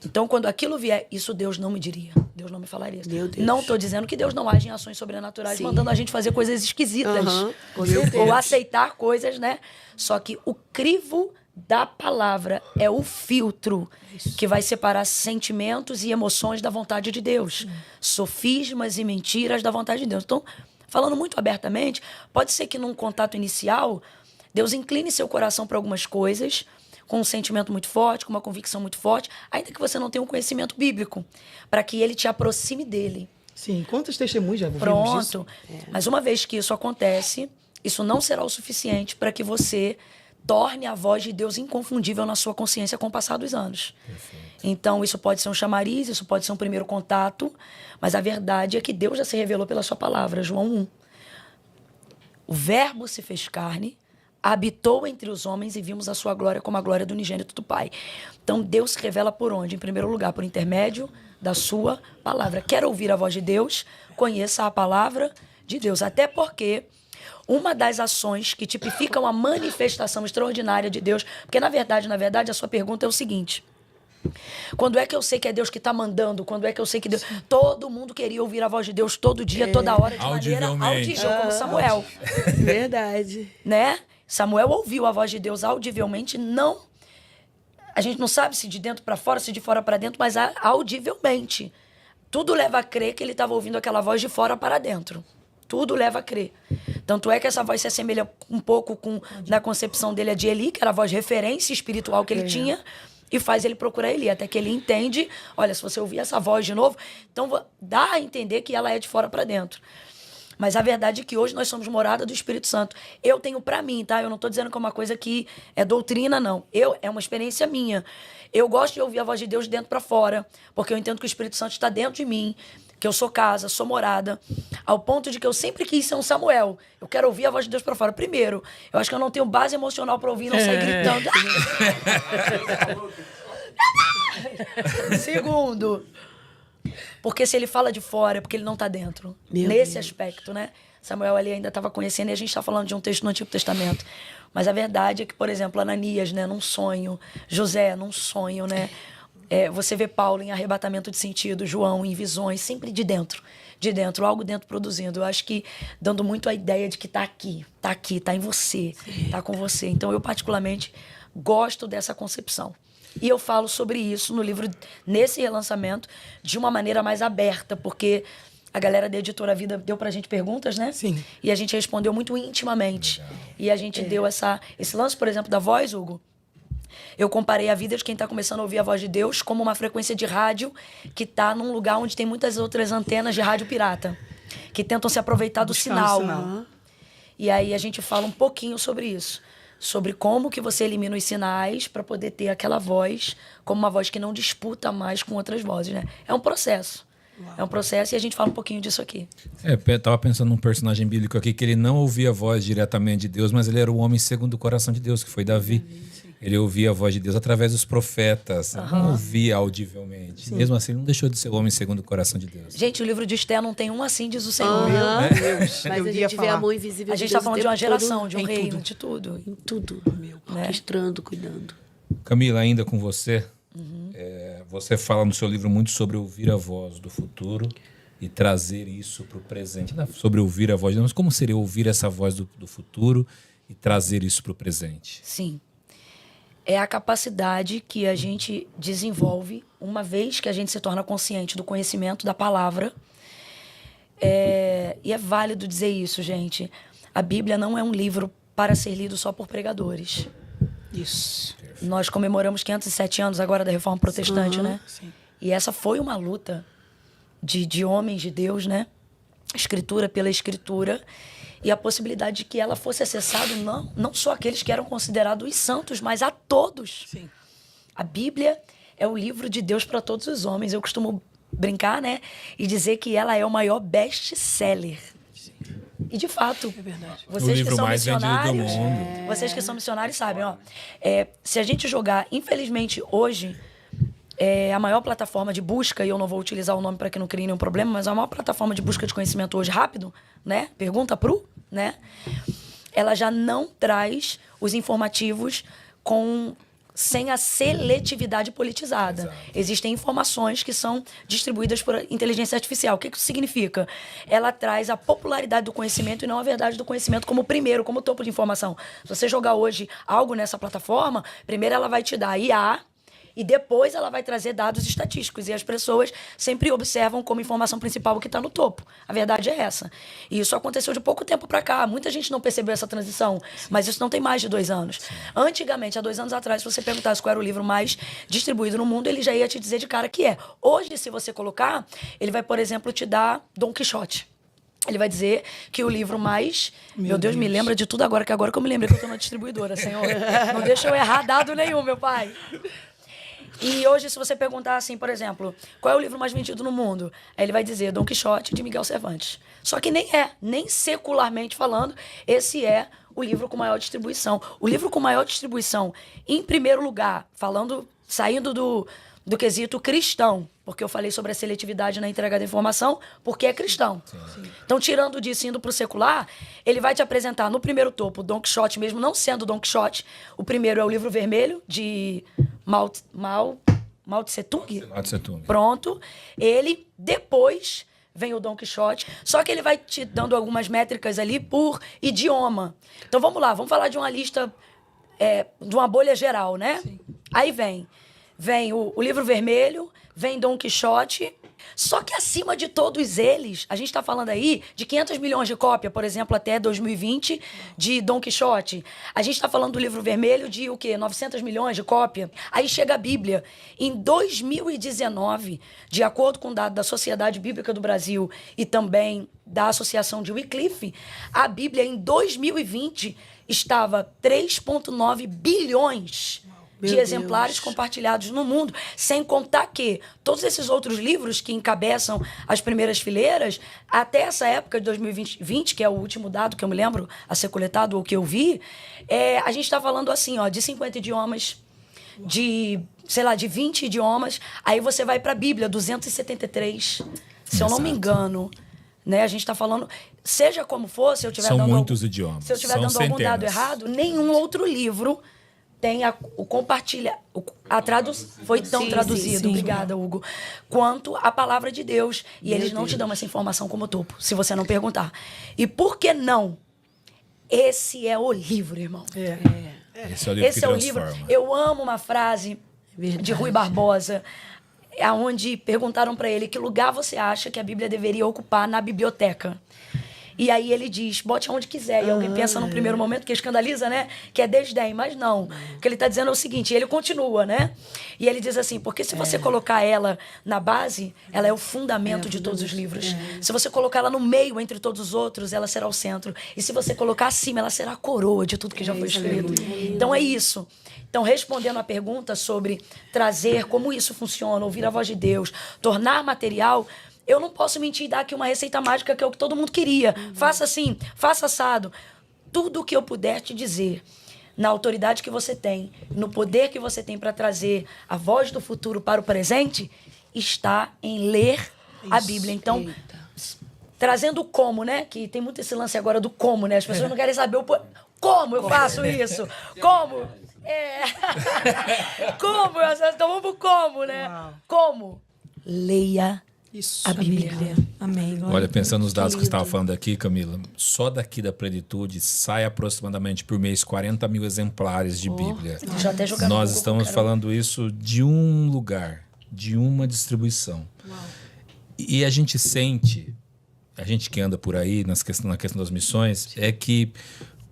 Então, quando aquilo vier, isso Deus não me diria. Deus não me falaria isso. Meu Deus. Não estou dizendo que Deus não age em ações sobrenaturais, Sim. mandando a gente fazer coisas esquisitas. Com certeza. Ou aceitar coisas, né? Só que o crivo da palavra é o filtro que vai separar sentimentos e emoções da vontade de Deus. Sofismas e mentiras da vontade de Deus. Então, falando muito abertamente, pode ser que num contato inicial, Deus incline seu coração para algumas coisas, com um sentimento muito forte, com uma convicção muito forte, ainda que você não tenha um conhecimento bíblico, para que ele te aproxime dele. Sim, quantos testemunhos já vimos disso? Pronto. Mas uma vez que isso acontece, isso não será o suficiente para que você torne a voz de Deus inconfundível na sua consciência com o passar dos anos. Perfeito. Então, isso pode ser um chamariz, isso pode ser um primeiro contato, mas a verdade é que Deus já se revelou pela sua palavra, João 1. O verbo se fez carne, habitou entre os homens e vimos a sua glória como a glória do unigênito do Pai. Então, Deus se revela por onde? Em primeiro lugar, por intermédio da sua palavra. Quer ouvir a voz de Deus? Conheça a palavra de Deus. Até porque uma das ações que tipificam a manifestação extraordinária de Deus, porque na verdade, a sua pergunta é o seguinte: quando é que eu sei que é Deus que está mandando? Quando é que eu sei que Deus... Todo mundo queria ouvir a voz de Deus todo dia, toda hora, de maneira audível, como Samuel. Verdade. Né? Samuel ouviu a voz de Deus audivelmente, não... A gente não sabe se de dentro para fora, se de fora para dentro, mas audivelmente. Tudo leva a crer que ele estava ouvindo aquela voz de fora para dentro. Tudo leva a crer. Tanto é que essa voz se assemelha um pouco com, na concepção dele, a de Eli, que era a voz de referência espiritual que ele tinha, e faz ele procurar Eli, até que ele entende, olha, se você ouvir essa voz de novo, então dá a entender que ela é de fora para dentro. Mas a verdade é que hoje nós somos morada do Espírito Santo. Eu tenho para mim, tá? Eu não estou dizendo que é uma coisa que é doutrina, não. É uma experiência minha. Eu gosto de ouvir a voz de Deus de dentro para fora, porque eu entendo que o Espírito Santo está dentro de mim, que eu sou casa, sou morada, ao ponto de que eu sempre quis ser um Samuel. Eu quero ouvir a voz de Deus para fora. Primeiro, eu acho que eu não tenho base emocional para ouvir e não sair gritando. Segundo, porque se ele fala de fora é porque ele não está dentro. Nesse aspecto, né? Samuel ali ainda estava conhecendo, e a gente está falando de um texto no Antigo Testamento. Mas a verdade é que, por exemplo, Ananias, né, num sonho, José, num sonho, né? Você vê Paulo em arrebatamento de sentido, João em visões, sempre de dentro, algo dentro produzindo. Eu acho que dando muito a ideia de que tá aqui, tá em você, tá com você. Então eu particularmente gosto dessa concepção. E eu falo sobre isso no livro, nesse relançamento, de uma maneira mais aberta, porque a galera da Editora Vida deu pra gente perguntas, né? Sim. E a gente respondeu muito intimamente. Legal. E a gente deu esse lance, por exemplo, da voz, Hugo. Eu comparei a vida de quem está começando a ouvir a voz de Deus como uma frequência de rádio que está num lugar onde tem muitas outras antenas de rádio pirata, que tentam se aproveitar do sinal. E aí a gente fala um pouquinho sobre isso. Sobre como que você elimina os sinais para poder ter aquela voz como uma voz que não disputa mais com outras vozes, né? É um processo. Uau. É um processo e a gente fala um pouquinho disso aqui. Eu tava pensando num personagem bíblico aqui que ele não ouvia a voz diretamente de Deus, mas ele era o homem segundo o coração de Deus, que foi Davi. Ele ouvia a voz de Deus através dos profetas, não ouvia audivelmente. Sim. Mesmo assim, ele não deixou de ser o homem segundo o coração de Deus. Gente, o livro de Esther não tem um assim, diz o Senhor. Mas a gente vê a mão invisível a gente está falando de uma geração, de um reino, de tudo. Em tudo, orquestrando, cuidando. Camila, ainda com você, você fala no seu livro muito sobre ouvir a voz do futuro e trazer isso para o presente. Sobre ouvir a voz de Deus, mas como seria ouvir essa voz do futuro e trazer isso para o presente? Sim. É a capacidade que a gente desenvolve uma vez que a gente se torna consciente do conhecimento da palavra. E é válido dizer isso, gente. A Bíblia não é um livro para ser lido só por pregadores. Isso. Nós comemoramos 507 anos agora da Reforma Protestante, né? Sim. E essa foi uma luta de homens de Deus, né? Escritura pela escritura. E a possibilidade de que ela fosse acessada não só aqueles que eram considerados os santos, mas a todos. Sim. A Bíblia é o livro de Deus para todos os homens. Eu costumo brincar, né? E dizer que ela é o maior best-seller E, de fato, O vocês que livro são mais vendido do missionários, mundo. vocês que são missionários sabem, ó, se a gente jogar, infelizmente, hoje, a maior plataforma de busca, e eu não vou utilizar o nome para que não crie nenhum problema, mas a maior plataforma de busca de conhecimento hoje, rápido, né? Pergunta pro, né? Ela já não traz os informativos sem a seletividade politizada. Exato. Existem informações que são distribuídas por inteligência artificial. O que isso significa? Ela traz a popularidade do conhecimento e não a verdade do conhecimento como primeiro, como topo de informação. Se você jogar hoje algo nessa plataforma, primeiro ela vai te dar IA, e depois ela vai trazer dados estatísticos. E as pessoas sempre observam como informação principal o que está no topo. A verdade é essa. E isso aconteceu de pouco tempo para cá. Muita gente não percebeu essa transição, mas isso não tem mais de 2 anos. Antigamente, há 2 anos atrás, se você perguntasse qual era o livro mais distribuído no mundo, ele já ia te dizer de cara que é. Hoje, se você colocar, ele vai, por exemplo, te dar Dom Quixote. Ele vai dizer que o livro mais... Meu Deus, me lembra de tudo agora, que eu me lembrei que eu estou na distribuidora, Senhor. Não deixa eu errar dado nenhum, meu pai. E hoje, se você perguntar assim, por exemplo, qual é o livro mais vendido no mundo? Aí ele vai dizer Dom Quixote, de Miguel Cervantes. Só que nem secularmente falando, esse é o livro com maior distribuição. O livro com maior distribuição, em primeiro lugar, saindo do quesito cristão, porque eu falei sobre a seletividade na entrega da informação, porque é cristão. Sim. Então, tirando disso, indo para o secular, ele vai te apresentar no primeiro topo Dom Quixote, mesmo não sendo Dom Quixote. O primeiro é o Livro Vermelho, de Mao Tse Tung. Mao Tse Tung. Pronto. Ele, depois, vem o Dom Quixote. Só que ele vai te dando algumas métricas ali por idioma. Então, vamos lá. Vamos falar de uma lista, de uma bolha geral, né? Sim. Aí vem o Livro Vermelho, vem Dom Quixote. Só que acima de todos eles, a gente está falando aí de 500 milhões de cópias, por exemplo, até 2020, de Dom Quixote. A gente está falando do Livro Vermelho de o quê? 900 milhões de cópias. Aí chega a Bíblia. Em 2019, de acordo com o dado da Sociedade Bíblica do Brasil e também da Associação de Wycliffe, a Bíblia em 2020 estava 3,9 bilhões de exemplares compartilhados no mundo, sem contar que todos esses outros livros que encabeçam as primeiras fileiras, até essa época de 2020, que é o último dado que eu me lembro a ser coletado ou que eu vi, a gente está falando assim, ó, de 50 idiomas, de 20 idiomas, aí você vai para a Bíblia, 273, se eu não me engano. Né? A gente está falando, seja como for, se eu estiver dando muitos idiomas. Se eu estiver dando algum dado errado, nenhum outro livro tem o compartilhar. Foi tão traduzido, obrigada, Hugo, quanto a palavra de Deus. E eles não te dão essa informação como topo, se você não perguntar. E por que não? Esse é o livro, irmão. Esse é o livro que transforma. Livro. Eu amo uma frase de Rui Barbosa, onde perguntaram para ele que lugar você acha que a Bíblia deveria ocupar na biblioteca. E aí ele diz, bote aonde quiser. E alguém pensa num primeiro momento, que escandaliza, né? Que é desdém, mas não. O que ele está dizendo é o seguinte, ele continua, né? E ele diz assim, porque se você colocar ela na base, ela é o fundamento de todos os livros. Se você colocar ela no meio, entre todos os outros, ela será o centro. E se você colocar acima, ela será a coroa de tudo que já foi escrito. Então é isso. Então, respondendo à pergunta sobre trazer, como isso funciona, ouvir a voz de Deus, tornar material... Eu não posso mentir e dar aqui uma receita mágica que é o que todo mundo queria. Faça assim, faça assado. Tudo o que eu puder te dizer, na autoridade que você tem, no poder que você tem para trazer a voz do futuro para o presente, está em ler a Bíblia. Então, trazendo o como, né? Que tem muito esse lance agora do como, né? As pessoas não querem saber como eu faço isso. Como? Como? Então vamos pro como, né? Como? Leia a Bíblia. Amém. Olha, pensando nos dados que você estava falando aqui, Camila, só daqui da Plenitude sai aproximadamente por mês 40 mil exemplares de Bíblia. Deixa eu até jogar Nós no estamos Google, falando isso de um lugar, de uma distribuição. E a gente sente, a gente que anda por aí na questão das missões, é que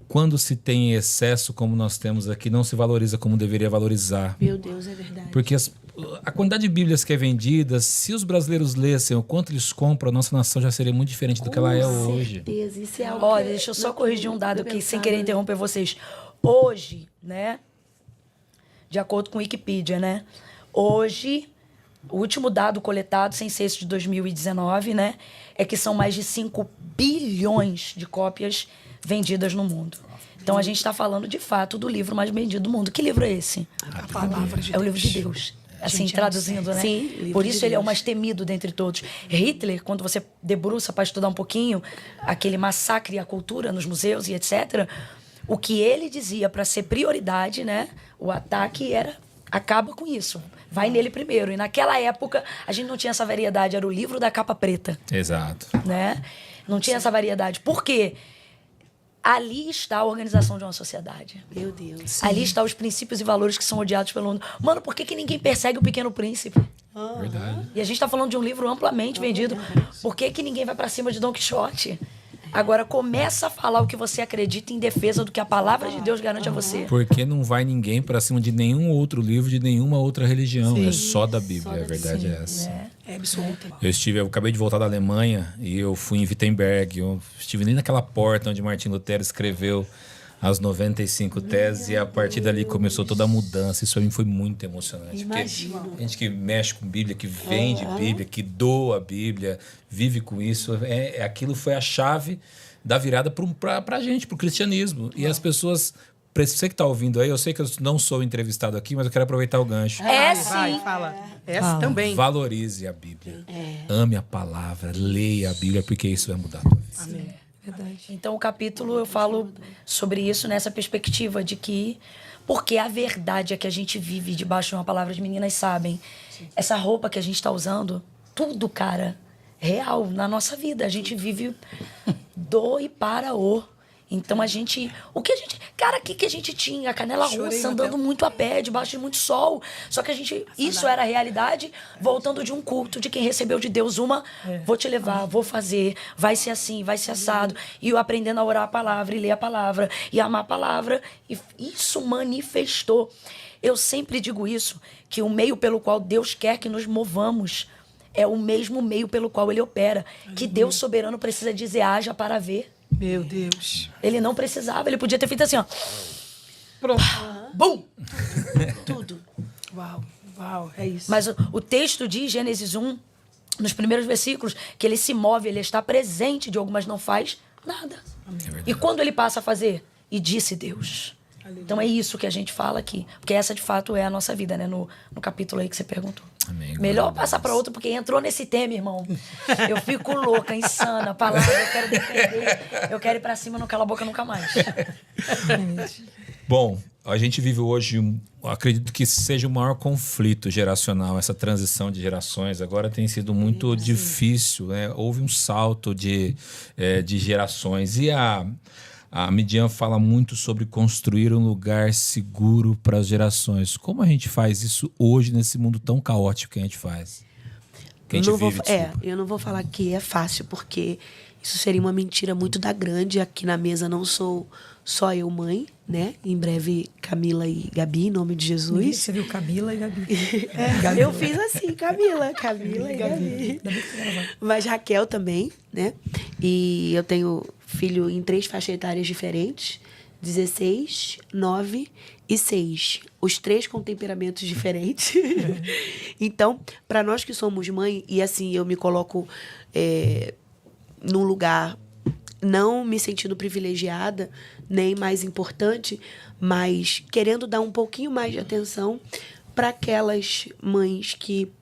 quando se tem excesso, como nós temos aqui, não se valoriza como deveria valorizar. Meu Deus, é verdade. Porque a quantidade de Bíblias que é vendida, se os brasileiros lessem o quanto eles compram, a nossa nação já seria muito diferente do que ela é hoje. Isso é algo Olha, deixa eu só corrigir um dado aqui, sem querer interromper vocês. Hoje, né, de acordo com o Wikipedia, né, hoje, o último dado coletado, sem ser esse de 2019, né, é que são mais de 5 bilhões de cópias vendidas no mundo. Então a gente está falando, de fato, do livro mais vendido do mundo. Que livro é esse? A palavra de Deus. É o livro de Deus. Assim, Gente, traduzindo, né? Sim, livro Por de isso ele é o Deus. mais temido dentre todos. Hitler, quando você debruça para estudar um pouquinho, aquele massacre à cultura nos museus e etc., o que ele dizia para ser prioridade, né? O ataque era... Acaba com isso. Vai nele primeiro. E naquela época, a gente não tinha essa variedade. Era o livro da capa preta. Exato. Né? Não tinha essa variedade. Por quê? Ali está a organização de uma sociedade. Meu Deus. Ali estão os princípios e valores que são odiados pelo mundo. Mano, por que ninguém persegue o Pequeno Príncipe? Verdade. E a gente está falando de um livro amplamente vendido. Por que ninguém vai para cima de Don Quixote? Agora, começa a falar o que você acredita em defesa do que a palavra de Deus garante a você. Porque não vai ninguém pra cima de nenhum outro livro, de nenhuma outra religião. É só da Bíblia, a verdade é essa. É absoluta. Eu acabei de voltar da Alemanha e eu fui em Wittenberg. Eu estive ali naquela porta onde Martim Lutero escreveu as 95 teses e a partir dali começou toda a mudança. Isso para mim foi muito emocionante. Imagino. Porque gente que mexe com Bíblia, que vende Bíblia, que doa a Bíblia, vive com isso. Aquilo foi a chave da virada pra gente, pro cristianismo. E as pessoas... Você que está ouvindo aí, eu sei que eu não sou entrevistado aqui, mas eu quero aproveitar o gancho. Vai, fala. Essa também. Valorize a Bíblia. Ame a palavra, leia a Bíblia, porque isso vai mudar a tua vida. Amém. Verdade. Então, o capítulo eu falo sobre isso nessa perspectiva de que... Porque a verdade é que a gente vive debaixo de uma palavra, as meninas sabem. Essa roupa que a gente está usando, tudo, cara, real na nossa vida. A gente vive do e para o... Então a gente... O que a gente... Cara, o que a gente tinha? A canela russa, andando muito a pé, debaixo de muito sol. Só que a gente... Isso era a realidade, voltando de um culto, de quem recebeu de Deus uma... Vou te levar, vou fazer, vai ser assim, vai ser assado. E eu aprendendo a orar a palavra, e ler a palavra, e amar a palavra. E isso manifestou. Eu sempre digo isso, que o meio pelo qual Deus quer que nos movamos é o mesmo meio pelo qual Ele opera. Que Deus soberano precisa dizer, haja para ver. Meu Deus. Ele não precisava, ele podia ter feito assim, ó. Pronto. Bum! Tudo. Uau, é isso. Mas o texto diz, Gênesis 1, nos primeiros versículos, que ele se move, ele está presente, Diogo, mas não faz nada. E quando ele passa a fazer? E disse Deus. Então é isso que a gente fala aqui. Porque essa, de fato, é a nossa vida, né? No capítulo aí que você perguntou. Amém. Melhor passar para outro, porque entrou nesse tema, irmão. Eu fico louca, insana, palavra, eu quero defender, eu quero ir para cima, não cala a boca nunca mais. Bom, a gente vive hoje, acredito que seja o maior conflito geracional, essa transição de gerações. Agora tem sido muito difícil, né? Houve um salto de gerações. E a Midian fala muito sobre construir um lugar seguro para as gerações. Como a gente faz isso hoje, nesse mundo tão caótico que a gente faz? Que a gente vive, desculpa. Eu não vou falar que é fácil, porque isso seria uma mentira muito da grande. Aqui na mesa não sou só eu, mãe, né? Em breve, Camila e Gabi, em nome de Jesus. Você viu Camila e Gabi. Eu fiz assim, Camila e Gabi. Mas Raquel também, né? E eu tenho filho em 3 faixas etárias diferentes, 16, 9 e 6. Os 3 com temperamentos diferentes. Então, para nós que somos mãe, e assim, eu me coloco num lugar não me sentindo privilegiada, nem mais importante, mas querendo dar um pouquinho mais de atenção para aquelas mães que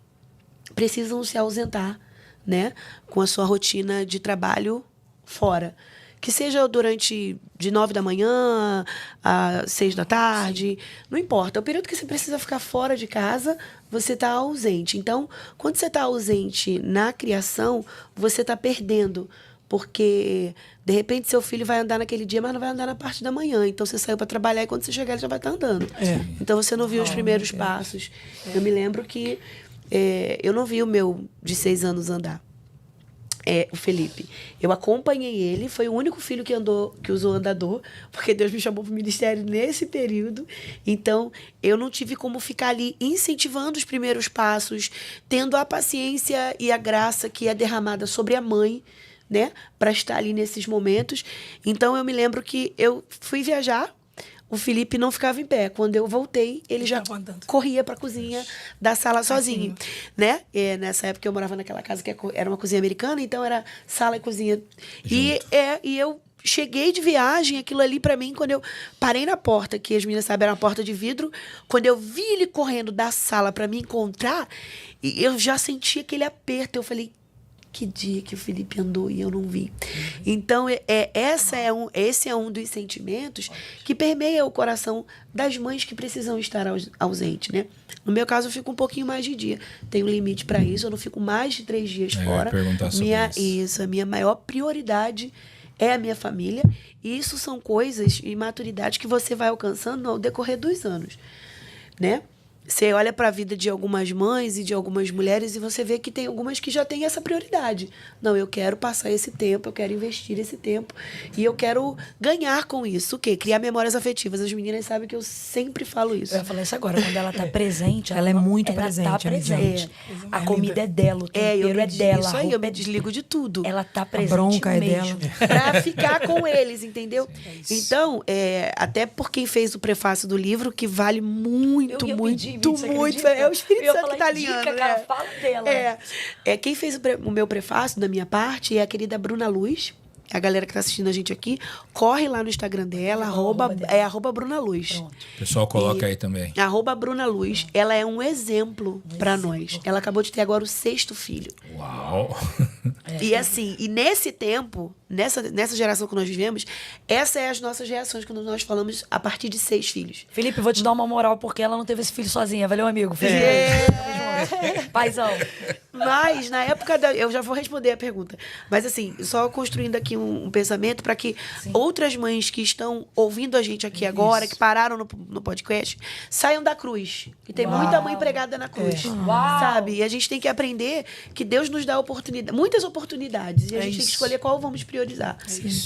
precisam se ausentar, né, com a sua rotina de trabalho fora. Que seja durante de 9 da manhã a 6 da tarde, não importa. O período que você precisa ficar fora de casa, você está ausente. Então, quando você está ausente na criação, você está perdendo. Porque, de repente, seu filho vai andar naquele dia, mas não vai andar na parte da manhã. Então, você saiu para trabalhar e quando você chegar, ele já vai estar andando. Então, você não viu os primeiros passos. Eu me lembro que eu não vi o meu de 6 anos andar. O Felipe. Eu acompanhei ele, foi o único filho que usou andador, porque Deus me chamou para o ministério nesse período. Então, eu não tive como ficar ali incentivando os primeiros passos, tendo a paciência e a graça que é derramada sobre a mãe, né, para estar ali nesses momentos. Então, eu me lembro que eu fui viajar o Felipe não ficava em pé. Quando eu voltei, ele já tava andando. corria pra cozinha da sala sozinho, né? E nessa época eu morava naquela casa que era uma cozinha americana, então era sala e cozinha. E eu cheguei de viagem, aquilo ali pra mim, quando eu parei na porta, que as meninas sabem, era uma porta de vidro, quando eu vi ele correndo da sala pra me encontrar, eu já senti aquele aperto. Eu falei, que dia que o Felipe andou e eu não vi. Então, esse é um dos sentimentos que permeia o coração das mães que precisam estar ausentes, né? No meu caso, eu fico um pouquinho mais de dia. Tenho limite para isso, eu não fico mais de 3 dias fora. Perguntar sobre isso. A minha maior prioridade é a minha família. E isso são coisas e maturidade que você vai alcançando ao decorrer dos anos, né? Você olha para a vida de algumas mães e de algumas mulheres e você vê que tem algumas que já têm essa prioridade. Não, eu quero passar esse tempo, eu quero investir esse tempo e eu quero ganhar com isso. O quê? Criar memórias afetivas. As meninas sabem que eu sempre falo isso. Eu ia falar isso agora, quando ela tá presente, Ela é muito ela presente, tá a presente. Visão. A comida é dela, o tempero é dela. Isso a aí, eu roupa me desligo de tudo. Ela tá presente bronca é mesmo. dela. Pra ficar com eles, entendeu? Então, até por quem fez o prefácio do livro, que vale muito, Eu ia muito, pedir, você muito. acredita? É o Espírito Eu ia Santo falar, que tá indica, alinhando, cara, né? fala dela. Quem fez o meu prefácio, da minha parte, é a querida Bruna Luz. A galera que tá assistindo a gente aqui, corre lá no Instagram dela, arroba Bruna Luz. Pronto. O pessoal coloca aí também. Arroba Bruna Luz. Ela é um exemplo pra nós. Ela acabou de ter agora o 6º filho. Uau! E assim, e nesse tempo, nessa geração que nós vivemos, essas são as nossas reações quando nós falamos a partir de 6 filhos. Felipe, vou te dar uma moral, porque ela não teve esse filho sozinha. Valeu, amigo. Paizão. Mas, na época eu já vou responder a pergunta. Mas, assim, só construindo aqui um pensamento para que outras mães que estão ouvindo a gente aqui agora, que pararam no podcast, saiam da cruz. E tem muita mãe pregada na cruz. Sabe? E a gente tem que aprender que Deus nos dá muitas oportunidades. E a gente tem que escolher qual vamos priorizar.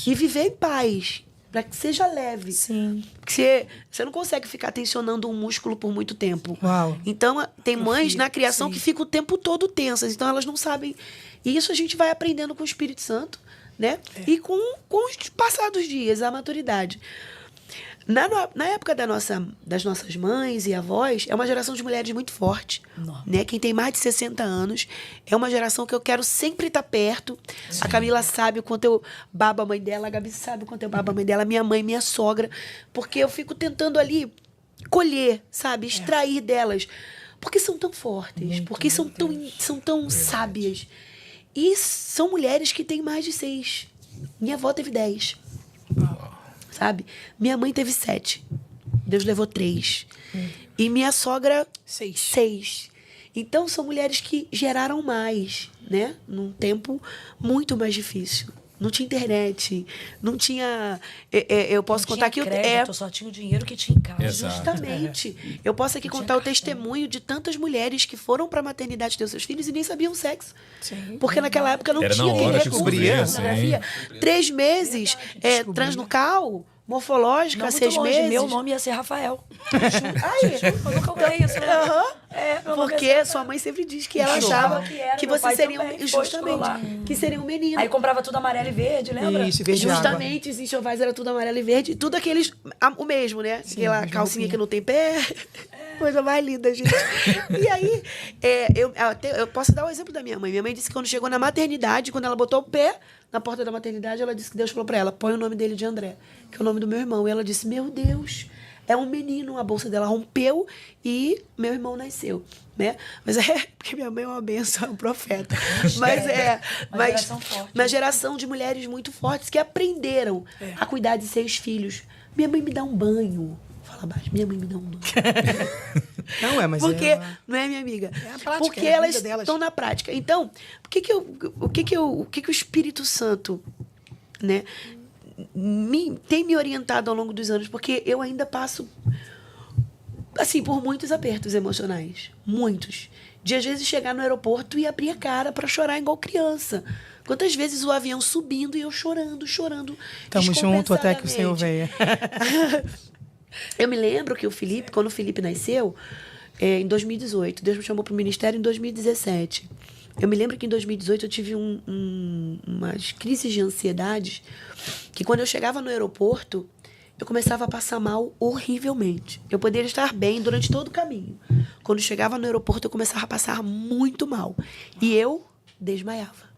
E viver em paz. Para que seja leve. Sim. Porque você não consegue ficar tensionando um músculo por muito tempo. Uau. Então, tem mães na criação que ficam o tempo todo tensas. Então, elas não sabem. E isso a gente vai aprendendo com o Espírito Santo, né? E com os passados dias, a maturidade. Na época das nossas mães e avós, é uma geração de mulheres muito forte. Né? Quem tem mais de 60 anos é uma geração que eu quero sempre estar perto. Sim. A Camila sabe o quanto eu babo a mãe dela, a Gabi sabe o quanto eu babo a mãe dela, minha mãe, minha sogra. Porque eu fico tentando ali colher, sabe? Extrair delas. Porque são tão fortes, porque são tão sábias. E são mulheres que têm mais de 6. Minha avó teve 10. Sabe? Minha mãe teve 7. Deus levou 3. E minha sogra, 6. Então, são mulheres que geraram mais, né? Num tempo muito mais difícil. Não tinha internet, não tinha... eu posso contar aqui... Eu só tinha o dinheiro que tinha em casa. Exato. Justamente. Eu posso aqui contar o testemunho de tantas mulheres que foram para a maternidade ter seus filhos e nem sabiam sexo. Sim. Porque naquela época não Era tinha na hora que recurso. descobria, Sim. 3 meses, transnucal, morfológica, Não, muito 6 longe. meses. Meu nome ia ser Rafael. Aí, Eu nunca calculei isso. Né? Meu nome ia porque ser sua mãe sempre diz que ela achava que meu você pai seria também, justamente que seria um menino. Aí comprava tudo amarelo e verde, lembra? Isso, verde água. Justamente, os enxovais era tudo amarelo e verde. Tudo aqueles... O mesmo, né? Aquela calcinha que não tem pé. Coisa mais linda, gente. E aí, eu posso dar o exemplo da minha mãe. Minha mãe disse que quando chegou na maternidade, quando ela botou o pé na porta da maternidade, ela disse que Deus falou pra ela, põe o nome dele de André, que é o nome do meu irmão. E ela disse, meu Deus, é um menino. A bolsa dela rompeu e meu irmão nasceu. Né? Mas porque minha mãe é uma benção, é um profeta. Mas uma geração de mulheres muito fortes que aprenderam a cuidar de 6 filhos. Minha mãe me dá um banho. Fala baixo, minha mãe me dá um banho. Não mas porque não é minha amiga. É a prática, porque é a vida elas delas. estão na prática. Então, o que o Espírito Santo, né, tem me orientado ao longo dos anos, porque eu ainda passo assim por muitos apertos emocionais, muitos. De às vezes chegar no aeroporto e abrir a cara para chorar igual criança. Quantas vezes o avião subindo e eu chorando. Tamo junto até que o Senhor venha. Eu me lembro que quando o Felipe nasceu, em 2018, Deus me chamou para o ministério em 2017. Eu me lembro que em 2018 eu tive umas crises de ansiedade, que quando eu chegava no aeroporto, eu começava a passar mal horrivelmente. Eu poderia estar bem durante todo o caminho. Quando chegava no aeroporto, eu começava a passar muito mal. E eu desmaiava.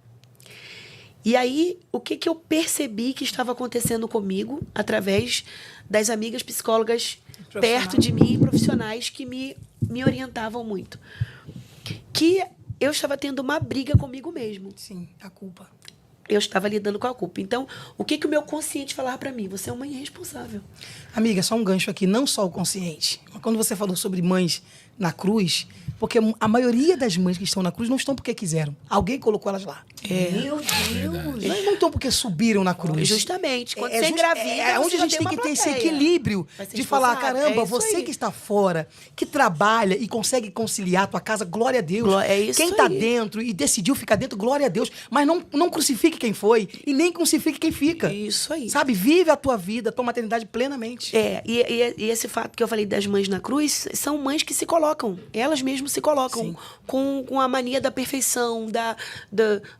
E aí, o que eu percebi que estava acontecendo comigo, através das amigas psicólogas perto de mim, profissionais que me orientavam muito? Que eu estava tendo uma briga comigo mesmo. Sim, a culpa. Eu estava lidando com a culpa. Então, o que o meu consciente falava para mim? Você é uma irresponsável. Amiga, só um gancho aqui, não só o consciente. Quando você falou sobre mães na cruz, porque a maioria das mães que estão na cruz não estão porque quiseram. Alguém colocou elas lá. Meu Deus. Não estão porque subiram na cruz. Justamente. Quando você engravida, é onde você a gente tem vai que ter ter uma esse plateia. equilíbrio Vai ser de falar, esforçado. caramba, É isso você aí. que está fora, que trabalha e consegue conciliar a tua casa, glória a Deus. É isso quem está aí. dentro e decidiu ficar dentro, glória a Deus. Mas não crucifique quem foi e nem crucifique quem fica. Isso aí. Sabe? Vive a tua vida, a tua maternidade plenamente. E esse fato que eu falei das mães na cruz, são mães que se colocam, elas mesmas se colocam com a mania da perfeição,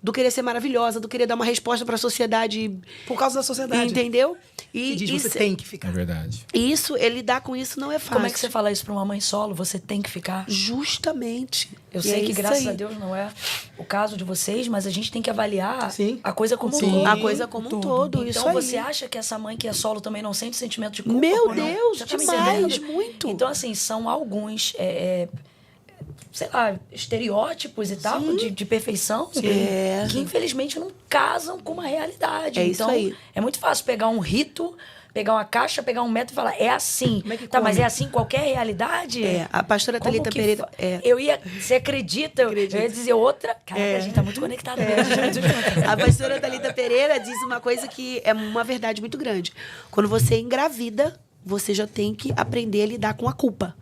do querer ser maravilhosa, do querer dar uma resposta para a sociedade. Por causa da sociedade. Entendeu? Que diz, isso, você tem que É ficar. verdade. isso, lidar com isso não é fácil. Como é que você fala isso pra uma mãe solo? Você tem que ficar. Justamente. Eu E sei é que, isso graças aí. a Deus, não é o caso de vocês, mas a gente tem que avaliar Sim. a coisa como um Sim. todo. A coisa como um todo, Então, isso aí. você acha que essa mãe que é solo também não sente sentimento de culpa? Meu por não? Deus, Você tá me demais, entendendo? muito. Então, assim, são alguns, sei lá, estereótipos e tal, de perfeição, que infelizmente não casam com uma realidade. É isso então, aí. é muito fácil pegar um rito, pegar uma caixa, pegar um método e falar, é assim. Como é que tá, mas come? é assim em qualquer realidade? A pastora Como Thalita que Pereira. Você acredita? Eu ia dizer outra. Caraca, a gente tá muito conectado mesmo. A gente tá muito junto. A pastora Thalita Pereira diz uma coisa que é uma verdade muito grande. Quando você engravida, você já tem que aprender a lidar com a culpa.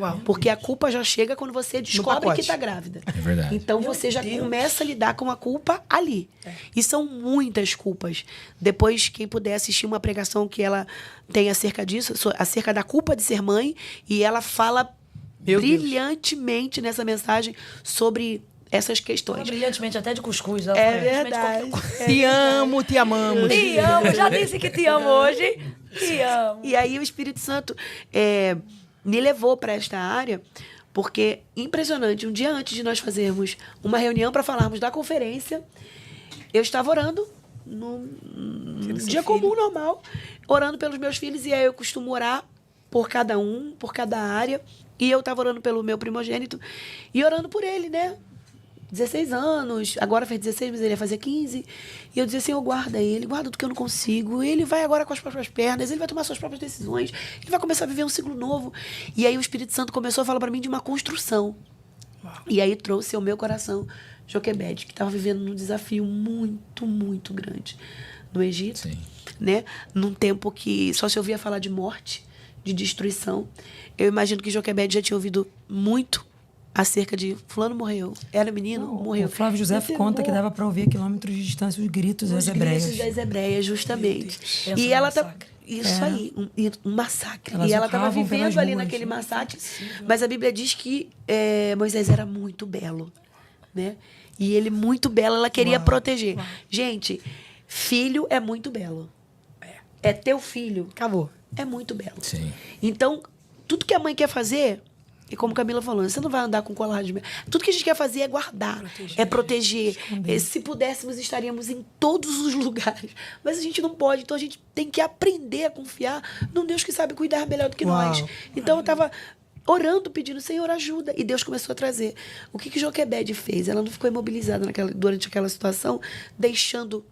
Uau. Porque a culpa já chega quando você descobre pacote. que está grávida. É verdade. Então você já começa a lidar com a culpa ali. E são muitas culpas. Depois, quem puder assistir uma pregação que ela tem acerca disso, acerca da culpa de ser mãe, e ela fala Meu Deus. brilhantemente nessa mensagem sobre essas Fala questões. brilhantemente até de cuscuz. Ela É fala brilhantemente de verdade. qualquer coisa. Te amo, te amamos. Te amo, já disse que te amo hoje. Te amo. E aí o Espírito Santo me levou para esta área, porque, impressionante, um dia antes de nós fazermos uma reunião para falarmos da conferência, eu estava orando, num dia comum, normal, orando pelos meus filhos, e aí eu costumo orar por cada um, por cada área, e eu estava orando pelo meu primogênito, e orando por ele, né? 16 anos, agora fez 16, mas ele ia fazer 15. E eu dizia assim, guarda ele, guarda do que eu não consigo. Ele vai agora com as próprias pernas, ele vai tomar suas próprias decisões, ele vai começar a viver um ciclo novo. E aí o Espírito Santo começou a falar para mim de uma construção. E aí trouxe ao meu coração Joquebede, que estava vivendo num desafio muito, muito grande no Egito, Sim. né? Num tempo que só se ouvia falar de morte, de destruição. Eu imagino que Joquebede já tinha ouvido muito acerca de fulano morreu, era menino, morreu. O Flávio José Você conta que morre. dava para ouvir a quilômetros de distância os gritos das Os hebreias. gritos das hebreias, justamente. Pensa E no ela tá massacre. isso aí, um massacre. Elas E ela estava urravam pelas vivendo ali ruas. naquele massacre. Mas a Bíblia diz que Moisés era muito belo, né? E ele muito belo, ela queria proteger. Gente, filho é muito belo. É teu filho, Acabou. é muito belo. Sim. Então, tudo que a mãe quer fazer, e como Camila falou, você não vai andar com colar de... Tudo que a gente quer fazer é guardar, é proteger. Se pudéssemos, estaríamos em todos os lugares. Mas a gente não pode, então a gente tem que aprender a confiar num Deus que sabe cuidar melhor do que nós. Então eu estava orando, pedindo, Senhor, ajuda. E Deus começou a trazer. O que Joquebede fez? Ela não ficou imobilizada durante aquela situação, deixando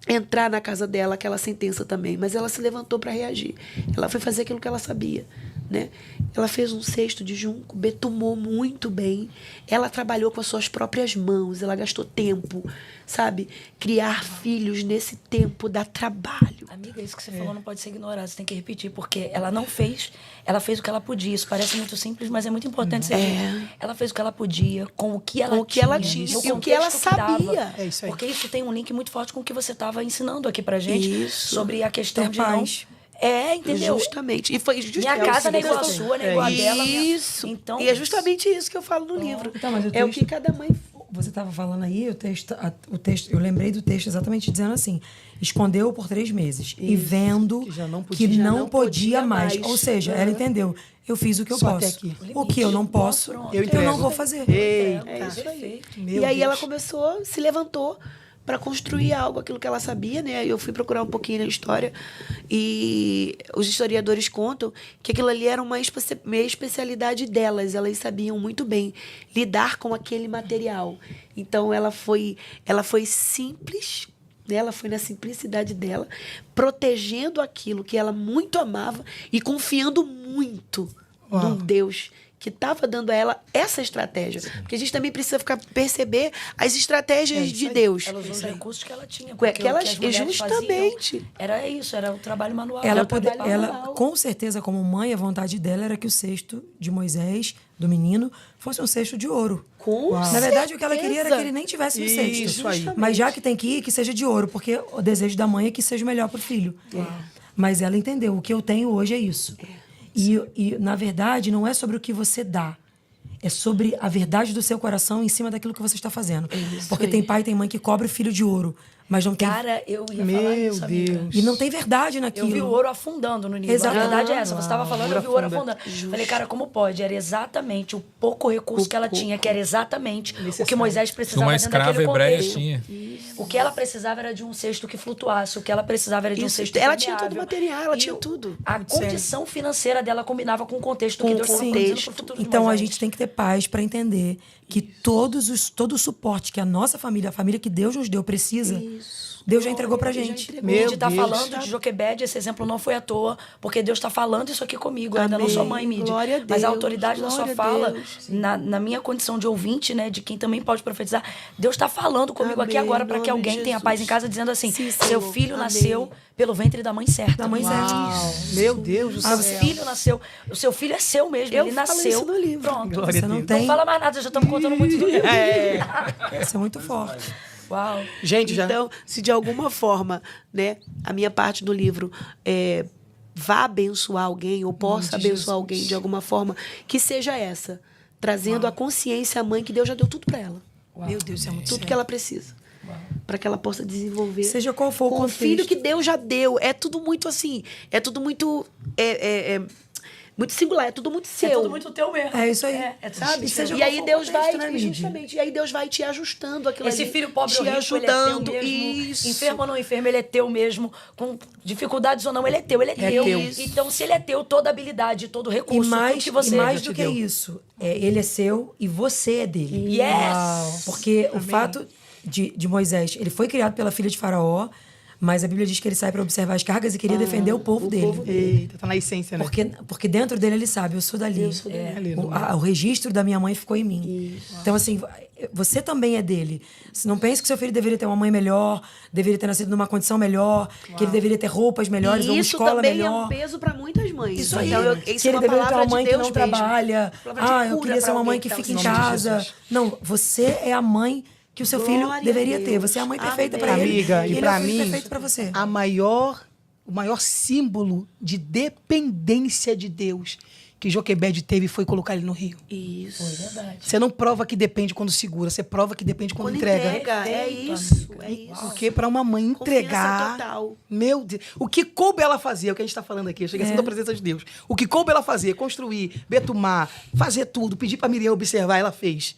entrar na casa dela aquela sentença também, mas ela se levantou para reagir. Ela foi fazer aquilo que ela sabia, né? Ela fez um cesto de junco, betumou muito bem. Ela trabalhou com as suas próprias mãos, ela gastou tempo, sabe? Criar filhos nesse tempo dá trabalho. Amiga, isso que você falou não pode ser ignorado, você tem que repetir, porque ela não fez, ela fez o que ela podia. Isso parece muito simples, mas é muito importante você dizer. Ela fez o que ela podia, com o que ela tinha, no e o que ela contexto que dava. sabia. É isso aí. Porque isso tem um link muito forte com o que você estava ensinando aqui pra gente, Isso. sobre a questão Ter de paz. não... entendeu? Justamente. E foi Minha casa não é igual a justamente- sua, não é igual a dela. Isso. Então, e é justamente isso que eu falo no livro. Então, mas o É o texto- que cada mãe você estava falando aí, o texto, eu lembrei do texto exatamente dizendo assim: escondeu por 3 meses e vendo que não podia mais. Ou seja, ela entendeu. Eu fiz o que eu Só posso. até aqui. O que eu não posso, eu não vou fazer. É isso aí. E aí ela começou, se levantou para construir algo, aquilo que ela sabia, né? Eu fui procurar um pouquinho na história e os historiadores contam que aquilo ali era uma especialidade delas. Elas sabiam muito bem lidar com aquele material. Então ela foi simples, né? Ela foi na simplicidade dela, protegendo aquilo que ela muito amava e confiando muito num Deus que estava dando a ela essa estratégia. Porque a gente também precisa perceber as estratégias de Deus. Ela usou os recursos que ela tinha. Que elas, justamente. Era isso, era o trabalho manual. Ela, com certeza, como mãe, a vontade dela era que o cesto de Moisés, do menino, fosse um cesto de ouro. Na verdade, o que ela queria era que ele nem tivesse um cesto. Isso aí. Mas já que tem que ir, que seja de ouro, porque o desejo da mãe é que seja o melhor para o filho. Mas ela entendeu, o que eu tenho hoje é isso. E, na verdade, não é sobre o que você dá. É sobre a verdade do seu coração em cima daquilo que você está fazendo. Porque tem pai e tem mãe que cobra o filho de ouro, mas não tem... Cara, eu ia falar isso, amiga. E não tem verdade naquilo. Eu vi o ouro afundando no nível. Exato. A verdade é essa. Você estava falando, eu vi o ouro afundando. Falei, cara, como pode? Era exatamente o pouco recurso que ela tinha, que era exatamente o que Moisés precisava Uma dentro escrava daquele hebreia contexto. tinha. O que ela precisava era de um cesto que flutuasse. O que ela precisava era de um cesto Ela tinha permeável. todo o material, ela E tinha tudo. A condição financeira dela combinava com o contexto que Deus estava produzindo para o futuro de Então, a Moisés. gente tem que ter paz para entender que todo o suporte que a nossa família, a família que Deus nos deu, precisa, Deus já entregou pra gente. A gente está falando de Joquebede, esse exemplo não foi à toa, porque Deus está falando isso aqui comigo. Eu ainda não sou mãe, Mídia. Glória a Deus, Mas a autoridade da sua glória a fala, Deus. na minha condição de ouvinte, né, de quem também pode profetizar, Deus está falando comigo aqui Amém, agora para que em nome alguém de tenha Jesus. paz em casa, dizendo assim: Sim, seu Senhor. filho Amém. nasceu pelo ventre da mãe certa. Da mãe certa. Meu Deus do Seu céu. filho nasceu. O seu filho é seu mesmo. Eu ele falo nasceu. isso no livro. Pronto. Glória Você a não Deus. tem... Não fala mais nada, já estamos contando muito do livro. Isso é muito forte. Uau. Gente, já... Então, se de alguma forma, né, a minha parte do livro vá abençoar alguém ou possa abençoar alguém de alguma forma, que seja essa, trazendo a consciência à mãe que Deus já deu tudo para ela. Meu Deus, isso é muito Tudo sério. que ela precisa. Para que ela possa desenvolver. Seja qual for o com contexto. filho que Deus já deu. É tudo muito assim. É tudo muito. Muito singular, é tudo muito seu. É tudo muito teu mesmo. É isso aí. Sabe? Seja E aí qual for o Deus vai, contexto, né, Mídia? justamente, e aí Deus vai te ajustando aquilo Esse ali, filho pobre te ou rico, ajudando. ele é teu mesmo. Isso. Enfermo ou não enfermo, ele é teu mesmo. Com dificuldades ou não, ele é teu. Ele é teu. teu. Então, se ele é teu, toda habilidade, todo E recurso, mais, tudo que você e mais te do que deu. isso, ele é seu e você é dele. Yes! Porque o fato de Moisés, ele foi criado pela filha de Faraó, mas a Bíblia diz que ele sai para observar as cargas e queria defender o povo dele. Eita, tá na essência, né? Porque dentro dele ele sabe, eu sou dali. O registro da minha mãe ficou em mim. Então, assim, você também é dele. Você não pense que seu filho deveria ter uma mãe melhor, deveria ter nascido numa condição melhor, que ele deveria ter roupas melhores E ou uma isso escola também melhor. é um peso para muitas mães. Isso aí. Então, Que isso é ele uma deveria ter palavra uma mãe de que Deus não trabalha. mesmo. Palavra de Eu cura queria ser pra uma mãe alguém que tá fica em precisando de casa. Jesus. Não, você é a mãe que o seu filho Glória a deveria Deus. ter. Você é a mãe perfeita Amém. para ele. Amiga, e ele pra é o filho mim, perfeito para você. o maior símbolo de dependência de Deus que Joquebede teve foi colocar ele no rio. Isso. Você não prova que depende quando segura, você prova que depende quando entrega. É isso. É isso. Porque para uma mãe entregar, Confiança total. meu Deus, o que coube ela fazer, é o que a gente está falando aqui, chega sendo a presença de Deus. O que coube ela fazer, construir, betumar, fazer tudo, pedir para Miriam observar, ela fez.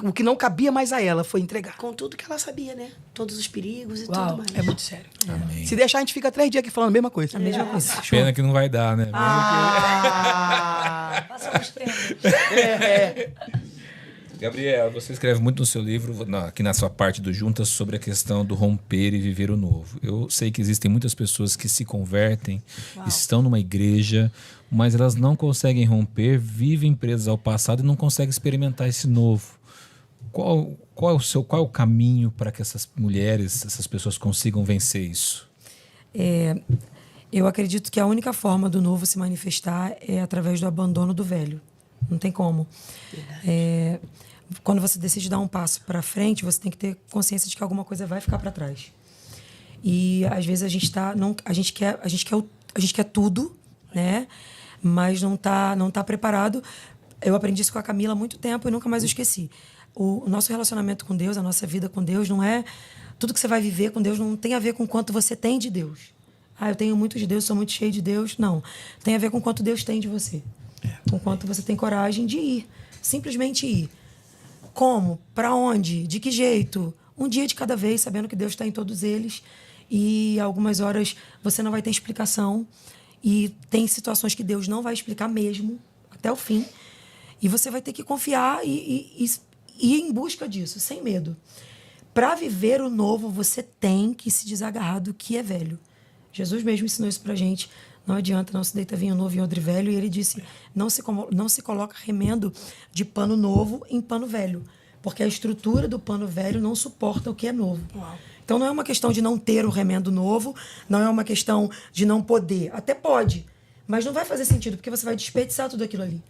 O que não cabia mais a ela foi entregar. Com tudo que ela sabia, né? Todos os perigos e Uau, tudo mais. É muito sério. Amém. Se deixar, a gente fica 3 dias aqui falando a mesma coisa. A mesma coisa. Pena que não vai dar, né? Passamos tempo. Gabriel, você escreve muito no seu livro, aqui na sua parte do Juntas, sobre a questão do romper e viver o novo. Eu sei que existem muitas pessoas que se convertem, estão numa igreja, mas elas não conseguem romper, vivem presas ao passado e não conseguem experimentar esse novo. Qual é o caminho para que essas mulheres, essas pessoas consigam vencer isso? Eu acredito que a única forma do novo se manifestar é através do abandono do velho. Não tem como. Quando você decide dar um passo para frente, você tem que ter consciência de que alguma coisa vai ficar para trás. E às vezes a gente quer tudo, né? Mas não tá preparado. Eu aprendi isso com a Camila há muito tempo e nunca mais eu esqueci. o nosso relacionamento com Deus, a nossa vida com Deus, não é... Tudo que você vai viver com Deus não tem a ver com quanto você tem de Deus. Eu tenho muito de Deus, sou muito cheio de Deus. Não. Tem a ver com quanto Deus tem de você. Com quanto você tem coragem de ir. Simplesmente ir. Como? Para onde? De que jeito? Um dia de cada vez, sabendo que Deus está em todos eles. E algumas horas você não vai ter explicação. E tem situações que Deus não vai explicar mesmo, até o fim. E você vai ter que confiar e ir em busca disso, sem medo. Para viver o novo, você tem que se desagarrar do que é velho. Jesus mesmo ensinou isso pra gente. Não adianta, não se deita vinho novo em odre velho. E ele disse, não se coloca remendo de pano novo em pano velho. Porque a estrutura do pano velho não suporta o que é novo. Uau. Então não é uma questão de não ter o remendo novo, não é uma questão de não poder. Até pode, mas não vai fazer sentido, porque você vai desperdiçar tudo aquilo ali.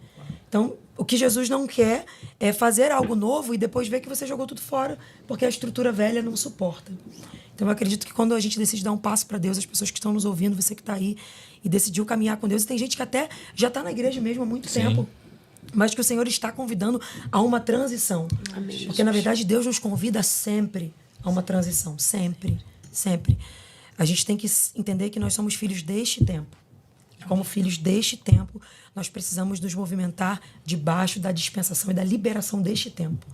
Então, o que Jesus não quer é fazer algo novo e depois ver que você jogou tudo fora, porque a estrutura velha não suporta. Então, eu acredito que quando a gente decide dar um passo para Deus, as pessoas que estão nos ouvindo, você que está aí e decidiu caminhar com Deus, e tem gente que até já está na igreja mesmo há muito tempo, mas que o Senhor está convidando a uma transição. Amém. Porque, na verdade, Deus nos convida sempre a uma transição. Sempre, sempre. A gente tem que entender que nós somos filhos deste tempo. Como filhos deste tempo, nós precisamos nos movimentar debaixo da dispensação e da liberação deste tempo.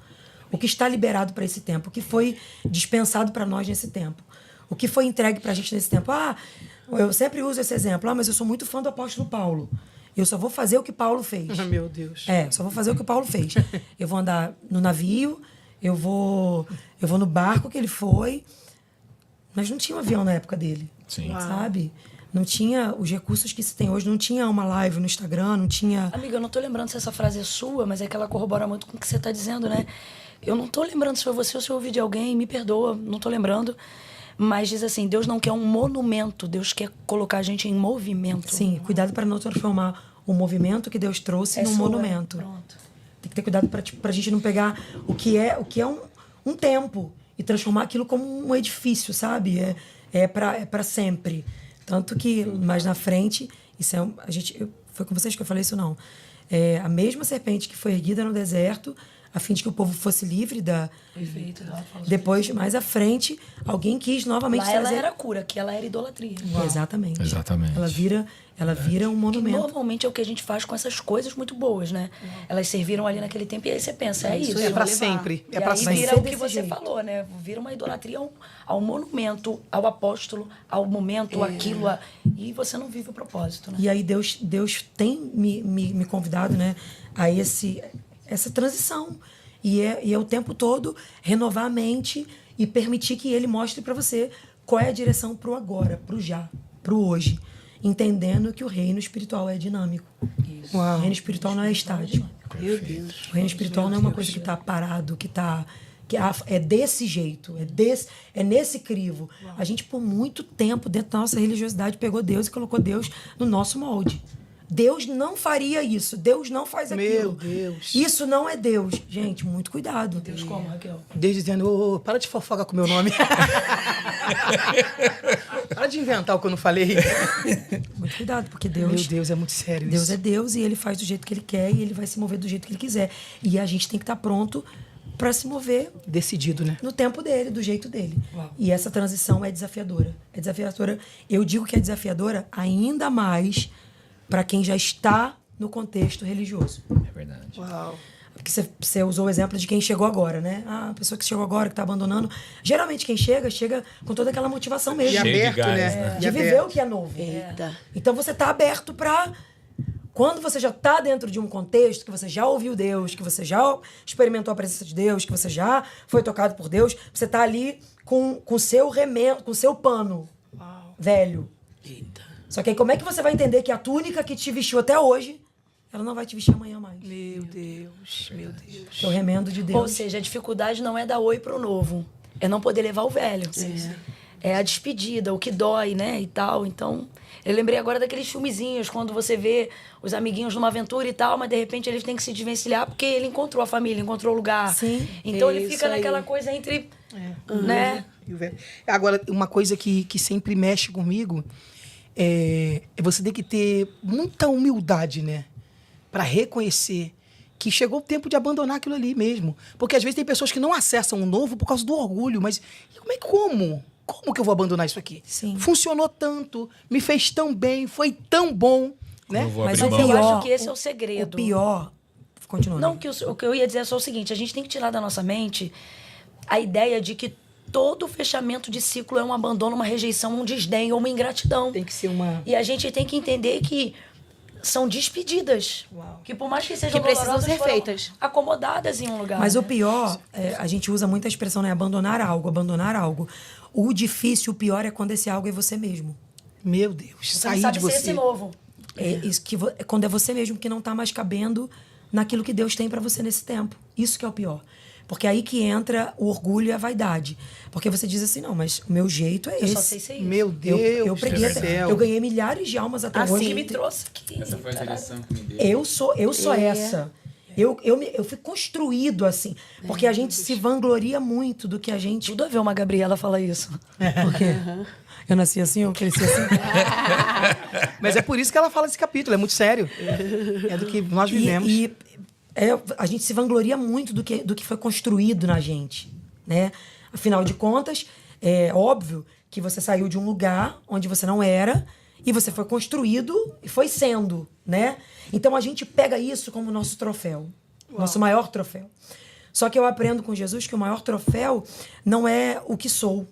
O que está liberado para esse tempo? O que foi dispensado para nós nesse tempo? O que foi entregue para a gente nesse tempo? Eu sempre uso esse exemplo. Mas eu sou muito fã do apóstolo Paulo. Eu só vou fazer o que Paulo fez. Meu Deus. Só vou fazer o que Paulo fez. Eu vou andar no navio, eu vou no barco que ele foi. Mas não tinha um avião na época dele. Sim. Sabe? Não tinha os recursos que se tem hoje, não tinha uma live no Instagram, não tinha... Amiga, eu não tô lembrando se essa frase é sua, mas é que ela corrobora muito com o que você tá dizendo, né? Eu não tô lembrando se foi você ou se eu ouvi de alguém, me perdoa, não tô lembrando. Mas diz assim, Deus não quer um monumento, Deus quer colocar a gente em movimento. Sim, cuidado para não transformar o movimento que Deus trouxe num monumento. Pronto. Tem que ter cuidado pra gente não pegar o que é um tempo e transformar aquilo como um edifício, sabe? É para sempre. Tanto que, mais na frente, foi com vocês que eu falei isso, não. A mesma serpente que foi erguida no deserto, a fim de que o povo fosse livre da... Perfeito. Depois, mais à frente, alguém quis novamente lá trazer... ela era cura, que ela era idolatria. Exatamente. Exatamente. Ela vira um monumento. Que normalmente é o que a gente faz com essas coisas muito boas, né? Elas serviram ali naquele tempo e aí você pensa, é isso. É para sempre. E É para aí sempre. vira o que Desse você jeito. falou, né? Vira uma idolatria ao monumento, ao apóstolo, ao momento, aquilo. E você não vive o propósito, né? E aí Deus tem me convidado, né, a essa transição. E é o tempo todo renovar a mente e permitir que ele mostre para você qual é a direção pro agora, pro já, pro hoje. Entendendo que o reino espiritual é dinâmico. Isso. O reino espiritual não é estático. Meu Deus. O reino espiritual não é uma coisa que está parado, que é desse jeito, é nesse crivo. A gente, por muito tempo, dentro da nossa religiosidade, pegou Deus e colocou Deus no nosso molde. Deus não faria isso. Deus não faz aquilo. Meu Deus. Isso não é Deus. Gente, muito cuidado. Deus como, Raquel? Deus dizendo, para de fofoca com o meu nome. Para de inventar o que eu não falei. Muito cuidado, porque Meu Deus... Deus, é muito sério Deus isso. é Deus e ele faz do jeito que ele quer e ele vai se mover do jeito que ele quiser. E a gente tem que estar pronto para se mover Decidido, né? no tempo dele, do jeito dele. E essa transição é desafiadora. É desafiadora. Eu digo que é desafiadora ainda mais para quem já está no contexto religioso. É verdade. Uau. Porque você usou o exemplo de quem chegou agora, né? A pessoa que chegou agora, que está abandonando. Geralmente quem chega com toda aquela motivação mesmo. E Cheio de aberto, gás, né? né? De E viver aberto. o que é novo. Eita. Então você está aberto para... Quando você já está dentro de um contexto, que você já ouviu Deus, que você já experimentou a presença de Deus, que você já foi tocado por Deus, você está ali com o seu remendo, com o seu pano velho. Eita. Só que aí como é que você vai entender que a túnica que te vestiu até hoje, ela não vai te vestir amanhã mais? Meu Deus, meu Deus. Que é o remendo de Deus. Ou seja, a dificuldade não é dar oi pro novo. É não poder levar o velho. É a despedida, o que dói, né? E tal. Então, eu lembrei agora daqueles filmezinhos, quando você vê os amiguinhos numa aventura e tal, mas de repente eles têm que se desvencilhar porque ele encontrou a família, encontrou o lugar. Sim. Então ele Isso fica aí. naquela coisa entre... Né? E o velho. Agora, uma coisa que sempre mexe comigo é você ter que ter muita humildade, né? Para reconhecer que chegou o tempo de abandonar aquilo ali mesmo. Porque às vezes tem pessoas que não acessam o novo por causa do orgulho. Mas como? Como que eu vou abandonar isso aqui? Sim. Funcionou tanto, me fez tão bem, foi tão bom, né? Eu vou Mas abrir o mão. eu pior- acho que esse é o segredo. O pior... Continua. Não, o que eu ia dizer é só o seguinte: a gente tem que tirar da nossa mente a ideia de que todo fechamento de ciclo é um abandono, uma rejeição, um desdém ou uma ingratidão. Tem que ser uma... E a gente tem que entender que são despedidas. Uau. Que por mais que sejam Que precisam dolorosas, ser foram feitas. acomodadas em um lugar. Mas né? o pior, a gente usa muita expressão, né? Abandonar algo, abandonar algo. O difícil, o pior é quando esse algo é você mesmo. Meu Deus, Você sair não sabe de ser você. esse novo. É isso que é quando é você mesmo que não tá mais cabendo naquilo que Deus tem para você nesse tempo. Isso que é o pior. Porque é aí que entra o orgulho e a vaidade. Porque você diz assim, não, mas o meu jeito é Eu esse. só sei ser isso. Meu Eu, Deus eu preguei do até- céu. eu ganhei milhares de almas até Assim hoje. que me trouxe aqui. Essa foi a direção que me deu. Eu sou essa. Eu fui construído assim. Porque a gente se vangloria muito do que a gente. Tudo a ver uma Gabriela falar isso. Por quê? Eu nasci assim, eu cresci assim. Mas é por isso que ela fala esse capítulo, é muito sério. É do que nós vivemos. A gente se vangloria muito do que foi construído na gente, né? Afinal de contas, é óbvio que você saiu de um lugar onde você não era e você foi construído e foi sendo, né? Então a gente pega isso como nosso troféu, nosso maior troféu. Só que eu aprendo com Jesus que o maior troféu não é o que sou.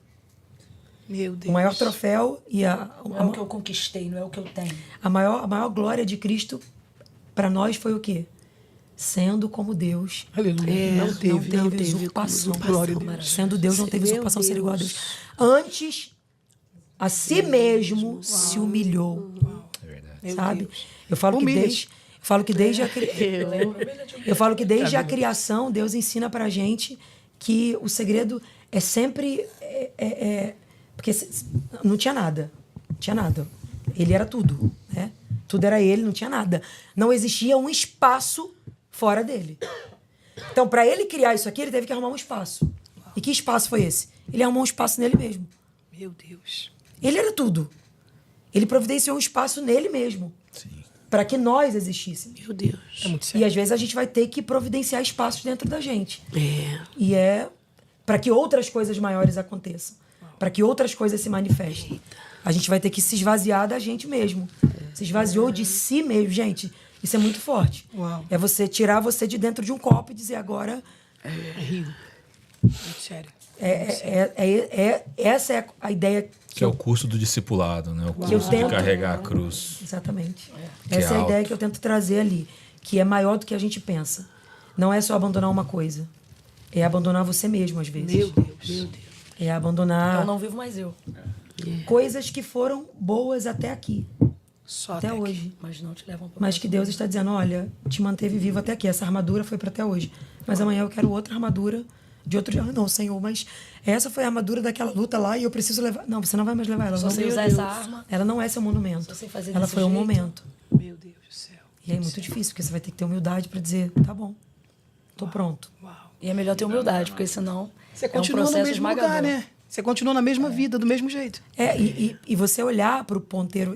Meu Deus. O maior troféu e Não é o que eu conquistei, não é o que eu tenho. a maior glória de Cristo para nós foi o quê? Sendo como Deus. Aleluia. Não teve usurpação. Glória a Deus. Sendo Deus, não teve Meu usurpação, ser igual a Deus. Deus. Antes, a si mesmo se humilhou. É verdade. Meu Sabe? Deus. Eu falo que Humilha-te. desde a criação, Deus ensina pra gente que o segredo é sempre porque não tinha nada. Não tinha nada. Ele era tudo, né? Tudo era ele, não tinha nada. Não existia um espaço fora dele. Então, para ele criar isso aqui, ele teve que arrumar um espaço. E que espaço foi esse? Ele arrumou um espaço nele mesmo. Meu Deus. Ele era tudo. Ele providenciou um espaço nele mesmo. Sim. Para que nós existíssemos. Meu Deus. É muito E sério. às vezes a gente vai ter que providenciar espaços dentro da gente. É. E é para que outras coisas maiores aconteçam. Para que outras coisas se manifestem. A gente vai ter que se esvaziar da gente mesmo. Se esvaziou de si mesmo. Gente, isso é muito forte. Uau. É você tirar você de dentro de um copo e dizer agora... É rio. Muito sério. Essa é a ideia Que é o custo do discipulado, né? O que eu custo de tento... carregar a cruz. Exatamente. Que Essa é a alto. ideia que eu tento trazer ali. Que é maior do que a gente pensa. Não é só abandonar uma coisa. É abandonar você mesmo, às vezes. Meu Deus. Meu Deus. É abandonar Eu não vivo mais eu. coisas que foram boas até aqui. Só Até aqui. hoje. Mas não te levam para Mas que Deus está dizendo, olha, te manteve vivo até aqui. Essa armadura foi para até hoje. Mas amanhã eu quero outra armadura de outro dia. Ah, não, Senhor, mas essa foi a armadura daquela luta lá e eu preciso levar. Não, você não vai mais levar ela. Só Não, sei meu usar Deus. essa arma. Ela não é seu monumento. Só sei fazer Ela desse foi um jeito. momento. Meu Deus do céu. E aí é muito difícil, porque você vai ter que ter humildade para dizer, tá bom, tô pronto. Uau. E é melhor ter humildade, porque senão Você é um continua no processo mesmo esmagador. lugar, né? Você continua na mesma vida, do mesmo jeito. E você olhar para o ponteiro,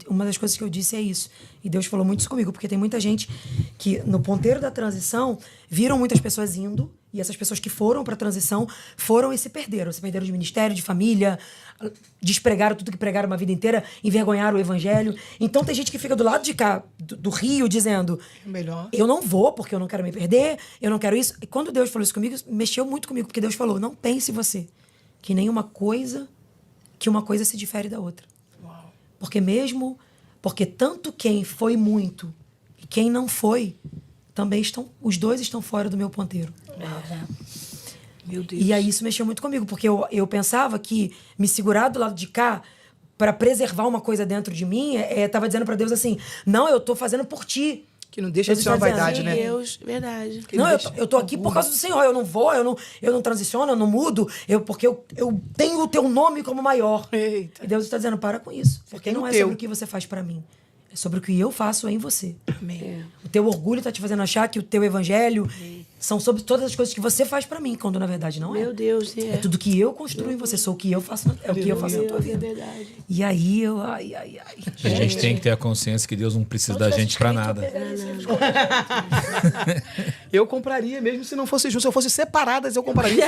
uma das coisas que eu disse é isso. E Deus falou muito isso comigo, porque tem muita gente que no ponteiro da transição viram muitas pessoas indo, e essas pessoas que foram para a transição foram e se perderam. Se perderam de ministério, de família, despregaram tudo que pregaram uma vida inteira, envergonharam o evangelho. Então tem gente que fica do lado de cá, do rio, dizendo: Melhor. eu não vou porque eu não quero me perder, eu não quero isso. E quando Deus falou isso comigo, mexeu muito comigo, porque Deus falou: não pense você que nenhuma coisa, que uma coisa se difere da outra. Uau. Porque tanto quem foi muito e quem não foi, também os dois estão fora do meu ponteiro. Meu Deus. E aí isso mexeu muito comigo, porque eu pensava que me segurar do lado de cá para preservar uma coisa dentro de mim, tava dizendo para Deus assim: não, eu tô fazendo por ti. Que não deixa de Deus ser uma está dizendo, vaidade, Meu né? Deus, verdade. Que Não, não eu deixa- tô, eu tô aqui por causa do Senhor. Eu não vou, eu não transiciono, eu não mudo, porque eu tenho o teu nome como maior. Eita. E Deus está dizendo: para com isso. Porque tem não o é teu. sobre o que você faz para mim. É sobre o que eu faço em você. Amém. O teu orgulho tá te fazendo achar que o teu evangelho são sobre todas as coisas que você faz pra mim, quando na verdade não é. Meu Deus, É tudo que eu construo em você, sou o que eu faço, é o que eu faço na tua vida. É verdade. E aí eu, ai. A gente tem que ter a consciência que Deus não precisa da gente pra nada. Eu compraria, mesmo se não fosse junto. Se eu fosse separadas, eu compraria.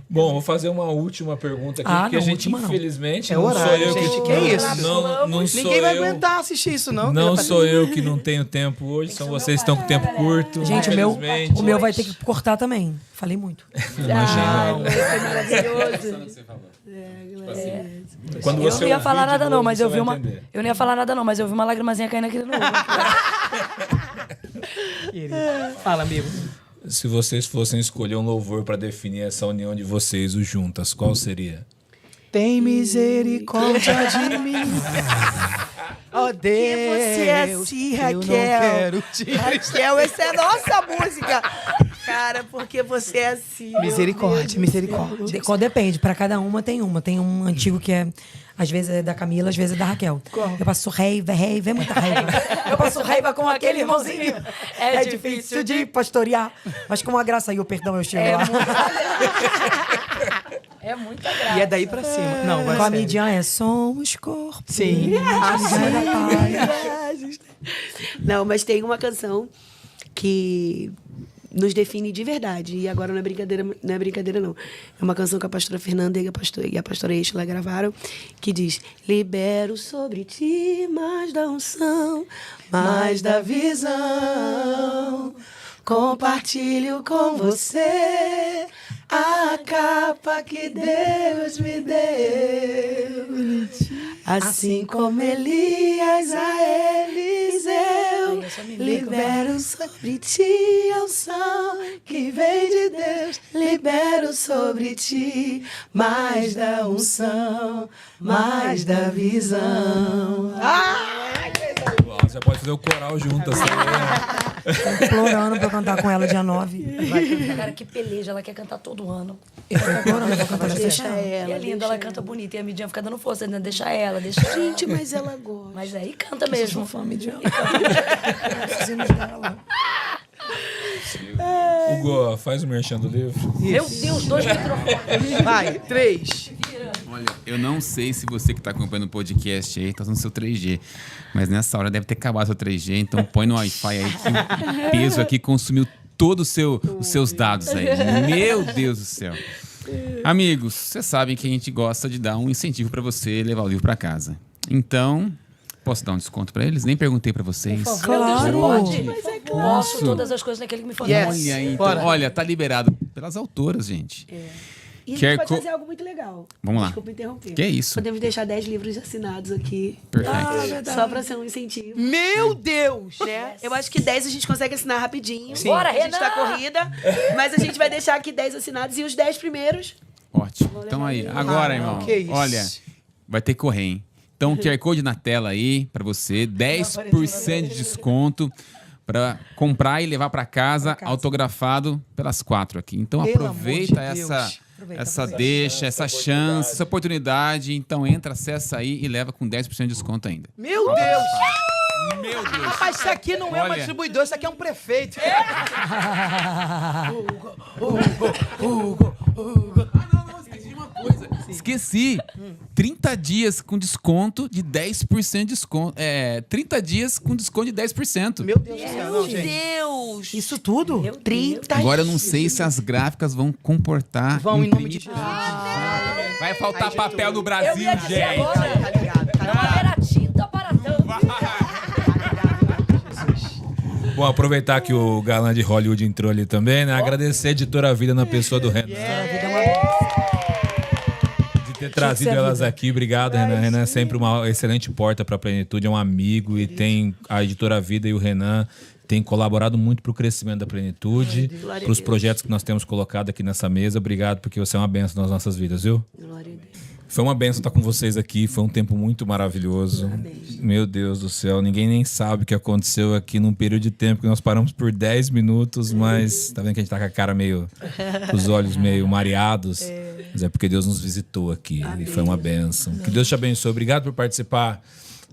Bom, vou fazer uma última pergunta aqui, Ah, porque não, a gente, última não. infelizmente, É não horário, sou eu gente, que... que isso? Não sou Ninguém vai eu. aguentar assistir isso, não. Não sou eu que não tenho tempo hoje, são vocês que estão com tempo curto. Gente, infelizmente. o meu vai ter que cortar também. Falei muito. Imagina. Foi maravilhoso. Quando Eu você não ia ouvir falar de nada novo, não, mas você eu vi vai uma... entender. Eu não ia falar nada não, mas eu vi uma lagrimazinha caindo aqui no olho. Fala, amigo. Se vocês fossem escolher um louvor pra definir essa união de vocês, os juntas, qual seria? Tem misericórdia de mim. Oh, Deus. você é assim, eu Raquel? não quero te... Raquel, essa é a nossa música. Cara, porque você é assim. meu Misericórdia, Deus do misericórdia. céu. Depende, pra cada uma tem uma. Tem um antigo que é, às vezes é da Camila, às vezes é da Raquel. Eu passo raiva, é muita raiva. Eu passo raiva com aquele irmãozinho. É difícil de pastorear. Mas com a graça e o perdão eu chego lá. É muita graça. E é daí pra cima. Não, vai Com a sério. Midian é somos corpo. Sim. A Midian é da paz. Não, mas tem uma canção que nos define de verdade. E agora não é brincadeira, não. É uma canção que a pastora Fernanda e a pastora Estela gravaram, que diz: libero sobre ti mais da unção, mais da visão. Compartilho com você a capa que Deus me deu. Assim como Elias a Eliseu, libero sobre ti a unção que vem de Deus. Libero sobre ti mais da unção, mais da visão. Você pode fazer o coral juntas também. Tô implorando pra eu cantar com ela dia 9. Cara, que peleja, ela quer cantar todo ano. Eu tô implorando pra cantar nessa Deixa festa. E ela. é linda, ela canta bonito. E a Midian fica dando força, né? Deixa ela, deixa ela. Gente, mas ela gosta. Mas aí canta mesmo. Hugo, faz o merchan do livro. Meu Deus, 2 microfones. Vai, 3. Olha, eu não sei se você que está acompanhando o podcast aí tá usando seu 3G, mas nessa hora deve ter acabado seu 3G, então põe no Wi-Fi aí que o peso aqui consumiu todos os seus dados aí. Meu Deus do céu. Amigos, vocês sabem que a gente gosta de dar um incentivo para você levar o livro para casa. Então, posso dar um desconto para eles? Nem perguntei para vocês. Claro. Pode. Posso todas as coisas naquele que me falou. Yes. Olha aí, Bora. então, olha, tá liberado pelas autoras, gente. E a Quer gente pode co- fazer algo muito legal. Vamos lá. Desculpa interromper. Que isso? Podemos deixar 10 livros assinados aqui. Perfeito. Só para ser um incentivo. Meu Deus! Né? Eu acho que 10 a gente consegue assinar rapidinho. Sim. Bora, A gente tá Renan! corrida. Mas a gente vai deixar aqui 10 assinados e os 10 primeiros. Ótimo. Então aí, agora, irmão, que isso. olha, vai ter que correr, hein? Então, QR Code na tela aí pra você, 10% de desconto pra comprar e levar pra casa, autografado pelas 4 aqui. Então, Pelo aproveita amor de Deus. essa deixa, essa chance, essa oportunidade. Então, entra, acessa aí e leva com 10% de desconto ainda. Meu Deus! Meu Deus! Mas isso aqui não é uma Olha. distribuidora, isso aqui é um prefeito. Esqueci. 30 dias com desconto de 10% de desconto. 30 dias com desconto de 10%. Meu Deus do céu, não, Meu gente. Deus! Isso tudo? 30 Agora eu não sei se as gráficas vão comportar. Vão em nome de imprimir Jesus. Vai faltar papel no Brasil, Eu ia dizer gente. agora, Tá ligado, tá não ligado. haverá tinta para tanto. Bom, aproveitar que o galã de Hollywood entrou ali também, né? Agradecer a Editora Vida na pessoa do Renan. De ter trazido elas aqui. Obrigado, Renan. Renan é sempre uma excelente porta para a plenitude, é um amigo e tem a Editora Vida e o Renan tem colaborado muito para o crescimento da plenitude, para os projetos que nós temos colocado aqui nessa mesa. Obrigado, porque você é uma bênção nas nossas vidas, viu? Glória a Deus. Foi uma bênção estar com vocês aqui, foi um tempo muito maravilhoso. Meu Deus do céu, ninguém nem sabe o que aconteceu aqui num período de tempo que nós paramos por 10 minutos, mas tá vendo que a gente tá com a cara meio, com os olhos meio mareados? Mas é porque Deus nos visitou aqui e foi uma bênção. Que Deus te abençoe. Obrigado por participar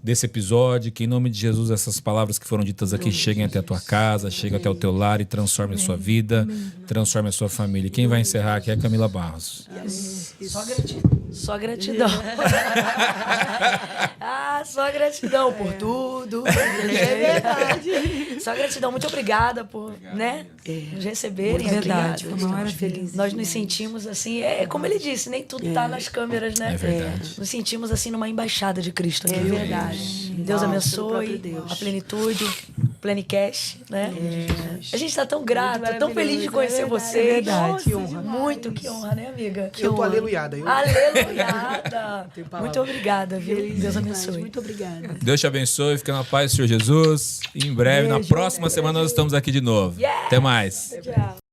desse episódio, que em nome de Jesus essas palavras que foram ditas aqui cheguem até a tua casa, cheguem até o teu lar e transformem a sua vida, transformem a sua família. Quem vai encerrar aqui é a Camila Barros. Só gratidão. Só gratidão por tudo. É verdade. Só gratidão. Muito obrigada por, nos receberem. Verdade. Foi uma hora feliz. Nós nos sentimos assim, como ele disse, nem tudo tá nas câmeras, né? É verdade. Nos sentimos assim numa embaixada de Cristo. É Aqui, viu? verdade. Deus abençoe Pelo próprio Deus. a plenitude, Plenicast, né? A gente tá tão grato, tão feliz de conhecer vocês. É verdade. Nossa, Que honra. Muito, que honra, né, amiga? Eu tô aleluiada. Aleluiada. Muito obrigada, viu? Deus abençoe. Muito obrigada. Deus te abençoe, fica na paz do Senhor Jesus. E em breve, na próxima semana, nós estamos aqui de novo. Até mais. Tchau.